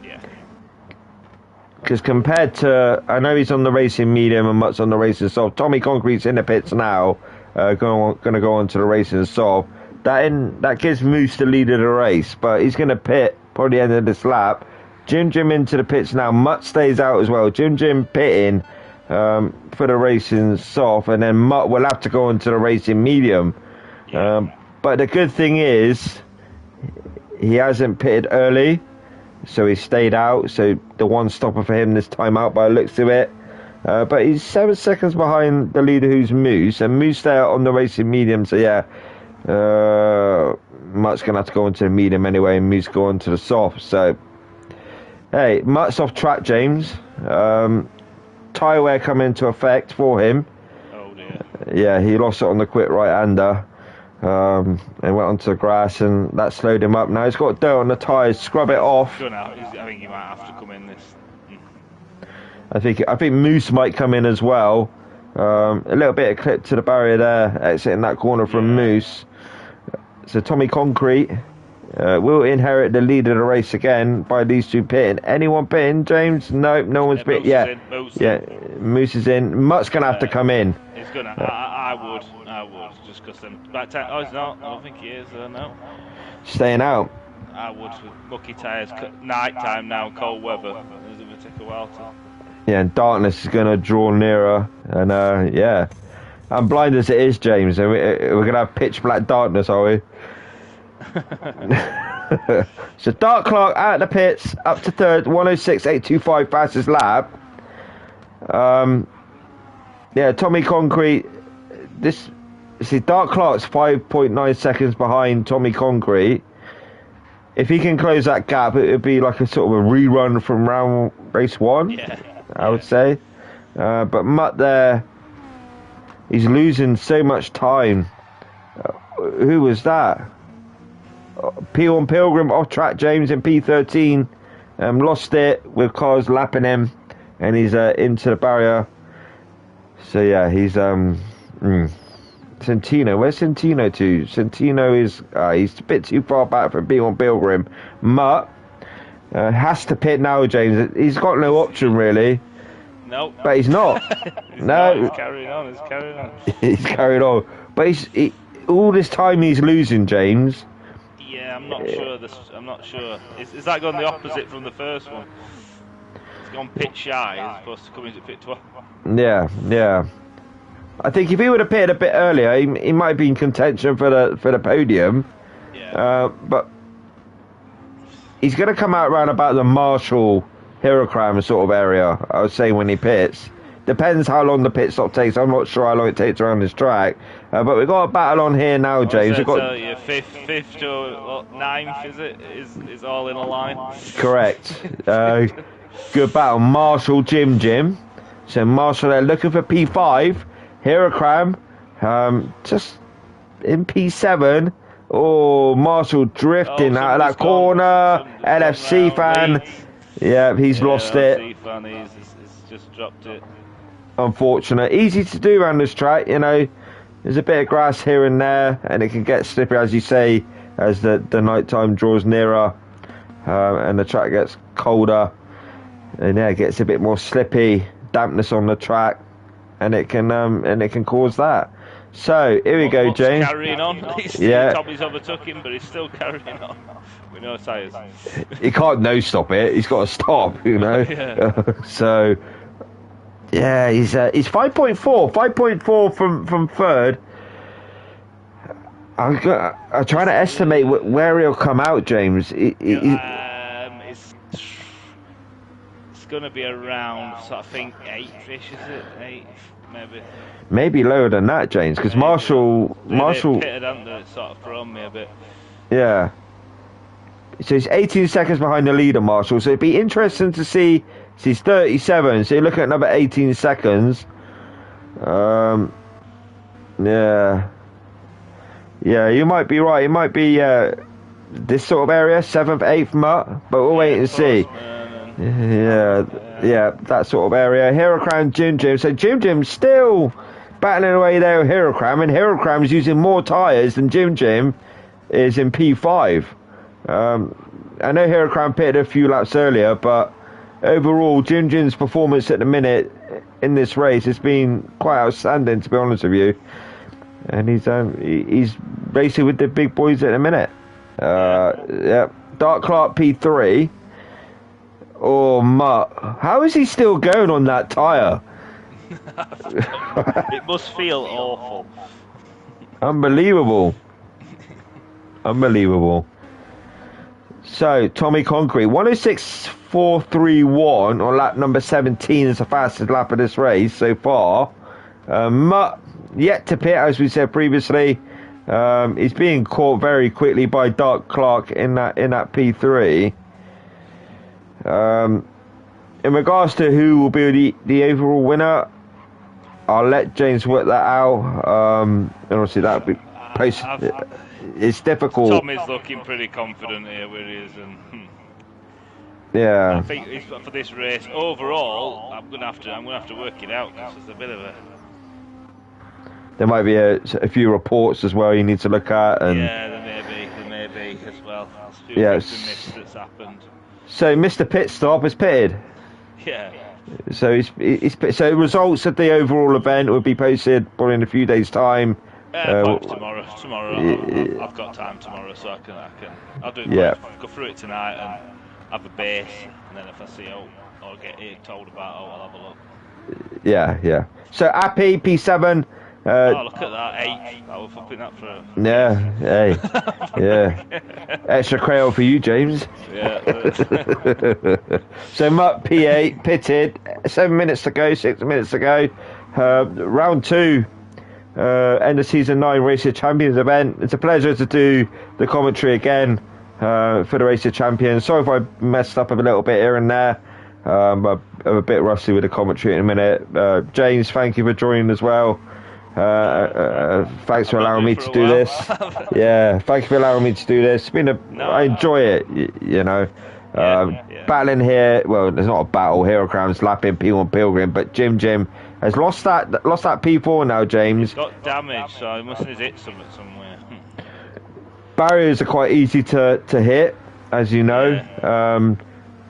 Yeah. Because compared to, I know he's on the racing medium and Mutt's on the racing soft. Tommy Concrete's in the pits now, going to go on to the racing soft. That gives Moose the lead of the race, but he's going to pit probably the end of this lap. Jim into the pits now. Mutt stays out as well. Jim pitting for the racing soft, and then Mutt will have to go into the racing medium. Yeah. But the good thing is he hasn't pitted early, so he stayed out. So the one stopper for him this time out by the looks of it. But he's 7 seconds behind the leader, who's Moose, and Moose there on the racing medium. So yeah, Mutt's gonna have to go into the medium anyway, and Moose go on to the soft. So hey, Mutt's off track, James. Tyre wear come into effect for him. Oh dear. Yeah, he lost it on the quick right-hander. And went onto the grass, and that slowed him up. Now he's got dirt on the tyres. Scrub it off. I think he might have to come in this. I think Moose might come in as well. A little bit of clip to the barrier there, exiting that corner from Moose. So Tommy Concrete will inherit the lead of the race again by these two pitting. Anyone pitting, James? Nope, no one's pitting. Yeah, Moose is in. Mutt's going to have to come in. He's going to. I would. Just because then. Oh, he's not. I don't think he is. No. Staying out. I would with mucky tyres. Night time now, cold weather. It will take a while to. Yeah, and darkness is going to draw nearer. And yeah. I'm blind as it is, James. And we're going to have pitch black darkness, are we? So Dark Clark out of the pits, up to third, 106.825 fastest lap. Yeah, Tommy Concrete. Dark Clark's 5.9 seconds behind Tommy Concrete. If he can close that gap, it would be like a sort of a rerun from race 1. I would say. But Mutt there, he's losing so much time. Who was that? P1 Pilgrim off track, James in P13. Lost it with cars lapping him, and he's into the barrier. So yeah, he's Centino. Where's Centino to? Centino is he's a bit too far back for P1 Pilgrim. Mutt has to pit now, James. He's got no option really. Nope. But he's not. He's carrying on. He's carried on. But all this time he's losing, James. Yeah, I'm not sure. I'm not sure. Is that going the opposite from the first one? It's gone pit shy as opposed to coming to pit 12. Yeah. I think if he would have pitted a bit earlier, he might have been in contention for the podium. Yeah. But he's going to come out around about the Marshall Hyrocram sort of area, I would say, when he pits. Depends how long the pit stop takes. I'm not sure how long it takes around this track. But we've got a battle on here now, James. We've got fifth to ninth, is it? Is all in a line? Correct. Good battle. Marshall, Jim. So Marshall there looking for P5. Hyrocram, just in P7. Oh, Marshall drifting out of that corner. LFC fan. Yeah, he's lost it. He's just dropped it. Unfortunate. Easy to do around this track, you know. There's a bit of grass here and there, and it can get slippery, as you say, as the night time draws nearer, and the track gets colder, and yeah, it gets a bit more slippy, dampness on the track, and it can cause that. So here we go, James. Carrying on. Tommy's overtook him, but he's still carrying on with no tyres. He can't no-stop it. He's got to stop, you know. So yeah, he's 5.4 from third. I'm trying to estimate where he'll come out, James. It's going to be around, so I think 8-ish, is it? 8, maybe. Maybe lower than that, James, because Marshall pitted under it, sort of thrown me a bit. Yeah. So he's 18 seconds behind the leader, Marshall. So it'd be interesting to see. So he's 37. So you're looking at another 18 seconds. Yeah, you might be right. It might be this sort of area, 7th, 8th Mutt, but we'll wait and see. Yeah, that sort of area. Hyrocram, Jim. So Jim still battling away there with Hyrocram, and Hyrocram's using more tyres than Jim is in P5. I know Hyrocram pitted a few laps earlier, but overall, Jim's performance at the minute in this race has been quite outstanding, to be honest with you. And he's racing with the big boys at the minute. Yeah, Dark Clark P3. Oh, Mutt. How is he still going on that tyre? It must feel awful. Unbelievable. So, Tommy Concrete, 106.431 on lap number 17 is the fastest lap of this race so far. Mutt yet to pit, as we said previously. He's being caught very quickly by Dark Clark in that P3. In regards to who will be the overall winner, I'll let James work that out. And obviously that will be it's difficult. Tommy's looking pretty confident here where he is, and Yeah. I think for this race overall, I'm gonna have to work it out because there's a bit of a. There might be a few reports as well you need to look at, and Yeah, there may be as well. There's a few things we missed that's happened. So Mr. Pit Stop is pitted. Yeah. So so results of the overall event will be posted probably in a few days' time. Tomorrow. I've got time tomorrow, so I'll do it. Yeah. Go through it tonight and have a base, and then if I see or get told about, I'll have a look. Yeah. So Appy P7. Look at that, 8. I was hoping that for. Yeah, hey, yeah. Extra crayon for you, James. Yeah. So Mutt P8 pitted. 7 minutes to go. 6 minutes to go. Round 2. End of season 9 Race of Champions event. It's a pleasure to do the commentary again for the Race of Champions. Sorry if I messed up a little bit here and there. I'm a bit rusty with the commentary in a minute. James, thank you for joining as well. Thanks for allowing me to do this. Yeah, thank you for allowing me to do this. I enjoy it, you know. Battling here, well, there's not a battle. Hero Crown's lapping P1 Pilgrim, but Jim has lost that P4 now, James. He's got damage, so he must have hit something somewhere. Barriers are quite easy to hit, as you know. Yeah.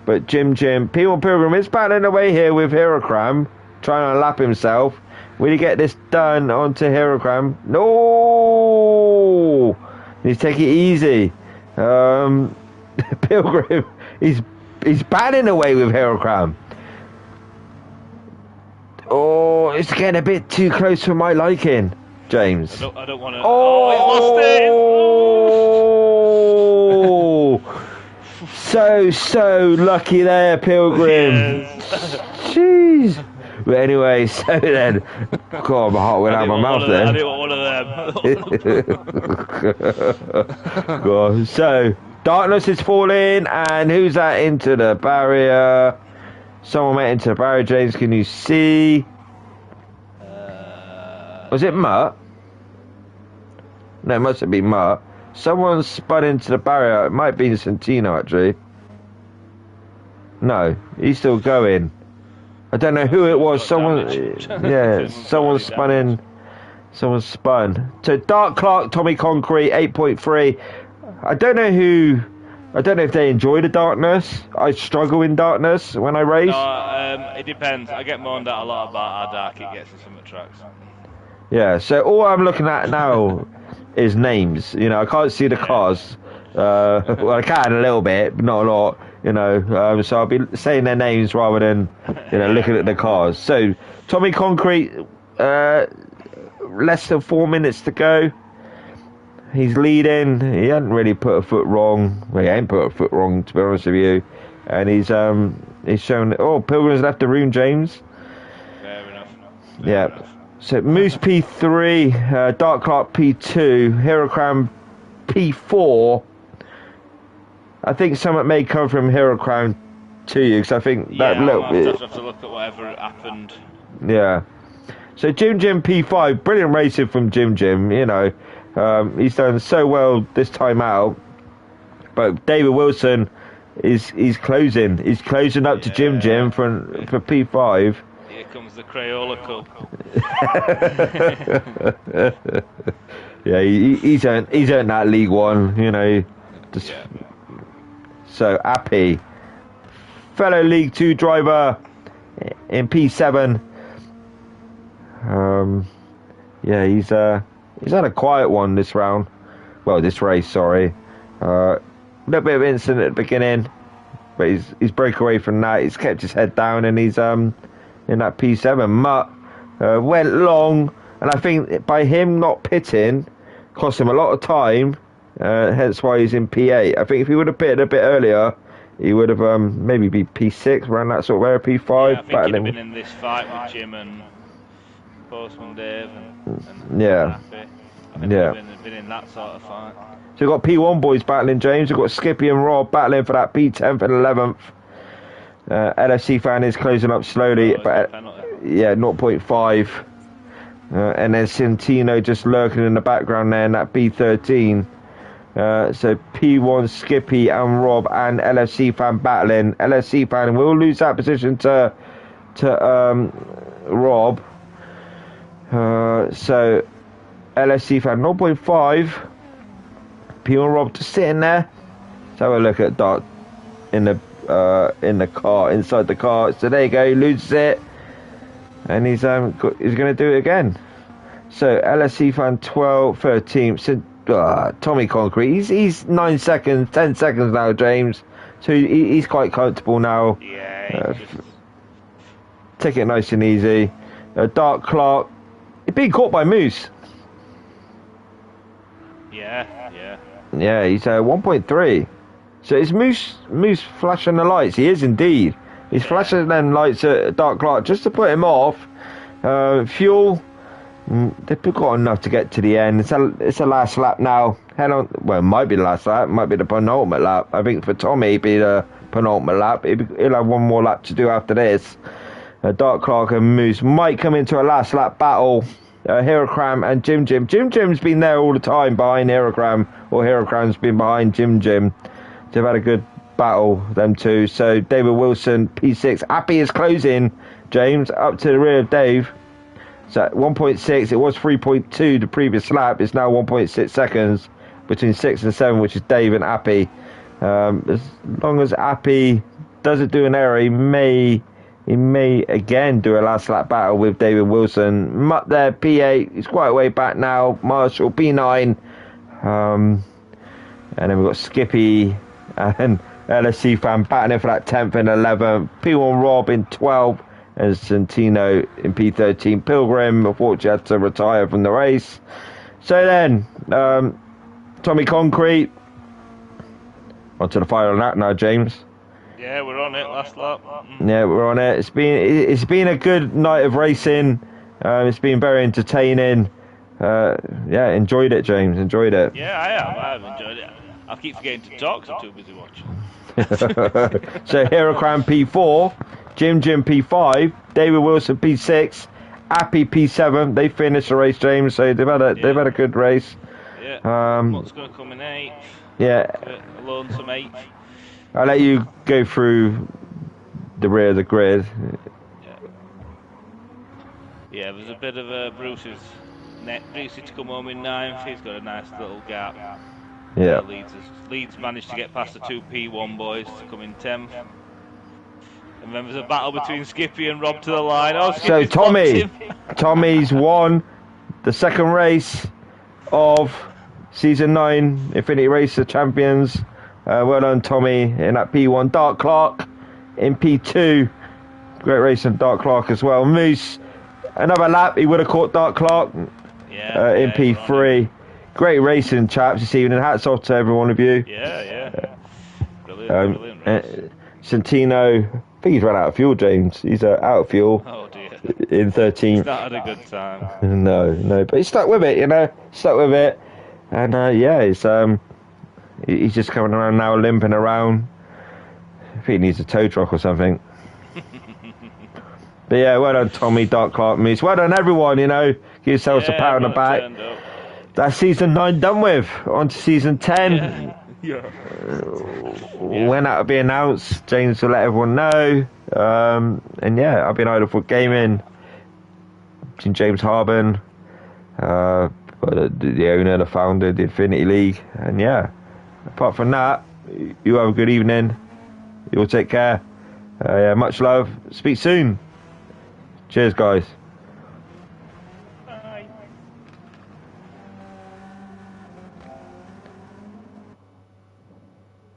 But Jim P1 Pilgrim is battling away here with Hero Crown, trying to lap himself. Will he get this done onto Herocram? No! He's taking it easy. Pilgrim, he's batting away with Herocram. Oh, it's getting a bit too close for my liking, James. I don't want to. Oh, he lost it! So lucky there, Pilgrim. Yes. Jeez. But anyway, so then, God, my heart went out of my mouth then. I didn't want one of them. God. So, darkness is falling, and who's that into the barrier? Someone went into the barrier, James, can you see? Was it Mutt? No, it must have been Mutt. Someone spun into the barrier. It might be Santino, actually. No, he's still going. I don't know who it was. Someone spun in. Someone spun. So Dark Clark, Tommy Concrete, 8.3. I don't know if they enjoy the darkness. I struggle in darkness when I race. No, it depends. I get moaned at a lot about how dark it gets in some of the tracks. Yeah. So all I'm looking at now is names. You know, I can't see the cars. Well, I can a little bit, but not a lot. You know, so I'll be saying their names rather than, you know, looking at the cars. So, Tommy Concrete, less than 4 minutes to go. He's leading. He hasn't really put a foot wrong. Well, he ain't put a foot wrong, to be honest with you. And he's shown. Oh, Pilgrim's left the room, James. Fair enough. Fair enough. So Moose P3, Dark Clark P2, Herocram P4. I think something may come from Hero Crown to you, because I think that I'll have to look at whatever happened. Yeah. So Jim P5, brilliant racing from Jim. You know, he's done so well this time out. But David Wilson is closing. He's closing up to Jim for P5. Here comes the Crayola Cup. Yeah, he's earned that League One. You know, just. Yeah. So Appy, fellow League 2 driver in P7. Yeah, he's had a quiet one this round. Well, this race, sorry. A little bit of incident at the beginning, but he's broke away from that. He's kept his head down, and he's in that P7. Mutt went long, and I think by him not pitting cost him a lot of time. Hence why he's in P8. I think if he would have pitted a bit earlier, he would have maybe be P6 around that sort of area, P5. Yeah, I think he'd have been in this fight with Jim and Postman Dave and yeah. Happy. I think he'd been in that sort of fight. So we've got P1 boys battling, James. We've got Skippy and Rob battling for that P10th and 11th. LFC fan is closing up slowly, but 0.5. And then Santino just lurking in the background there in that B13. So P1, Skippy and Rob and LFC fan battling. LFC fan will lose that position to Rob. So LFC fan 0.5. P1 Rob just sitting there. Let's have a look at Dart in the car, inside the car. So there you go, he loses it, and he's going to do it again. So LSC fan 12, 13. So, Tommy Concrete, he's 9 seconds, 10 seconds now, James. So he's quite comfortable now. Yeah. Take it nice and easy. Dark Clark, he's being caught by Moose. Yeah, he's 1.3. So is Moose flashing the lights? He is indeed. He's flashing them lights at Dark Clark just to put him off. Fuel, they've got enough to get to the end. It's a last lap now. Head on. Well, it might be the last lap. It might be the penultimate lap. I think for Tommy, it'd be the penultimate lap. He'll have one more lap to do after this. Dark Clark and Moose might come into a last lap battle. Herocram and Jim. Jim Jim's been there all the time behind Herocram, or Herocram's been behind Jim. They've had a good battle, them two. So David Wilson, P6. Appy is closing, James, up to the rear of Dave. So at 1.6, it was 3.2 the previous lap. It's now 1.6 seconds between 6 and 7, which is Dave and Appy. As long as Appy doesn't do an error, he may again do a last lap battle with David Wilson. Mutt there, P8. He's quite a way back now. Marshall, P9. And then we've got Skippy and LSC fan battling for that 10th and 11th. P1 Rob in 12th and Santino in P13. Pilgrim, unfortunately, had to retire from the race. So then, Tommy Concrete. Onto the final lap now, James. Yeah, we're on it, last lap. Yeah, we're on it. It's been a good night of racing. It's been very entertaining. Enjoyed it, James. Enjoyed it. Yeah, I have enjoyed it. I keep forgetting to talk, so I'm too busy watching. So Herocram P4, Jim P5, David Wilson P6, Appy P7. They finished the race, James. So they've had a good race. Yeah. What's going to come in 8th? Yeah. Lonesome 8th. I'll let you go through the rear of the grid. Yeah, there's a bit of a Bruce's to come home in 9th. He's got a nice little gap. Yeah. Leeds managed to get past the two P1 boys to come in 10th. And then there's a battle between Skippy and Rob to the line. Oh, so Tommy's won the second race of Season 9 Infinity Racer Champions. Well done, Tommy, in that P1. Dark Clark in P2. Great race in Dark Clark as well. Moose, another lap. He would have caught Dark Clark in P3. Great racing, chaps, this evening. Hats off to every one of you. Yeah. Brilliant race. Santino, I think he's run out of fuel, James. He's out of fuel. Oh, dear. In 13th. He's not had a good time. No, but he stuck with it, Stuck with it. And, he's just coming around now, limping around. I think he needs a tow truck or something. But yeah, well done, Tommy, Dark Clark, Moose. Well done, everyone, Give yourselves a pat on the back. That's Season 9 done with. On to Season 10. When that'll be announced, James will let everyone know. I've been Idlefoot Gaming. James Harbin. The owner, the founder of the Infinity League. And apart from that, you have a good evening. You all take care. Much love. Speak soon. Cheers, guys.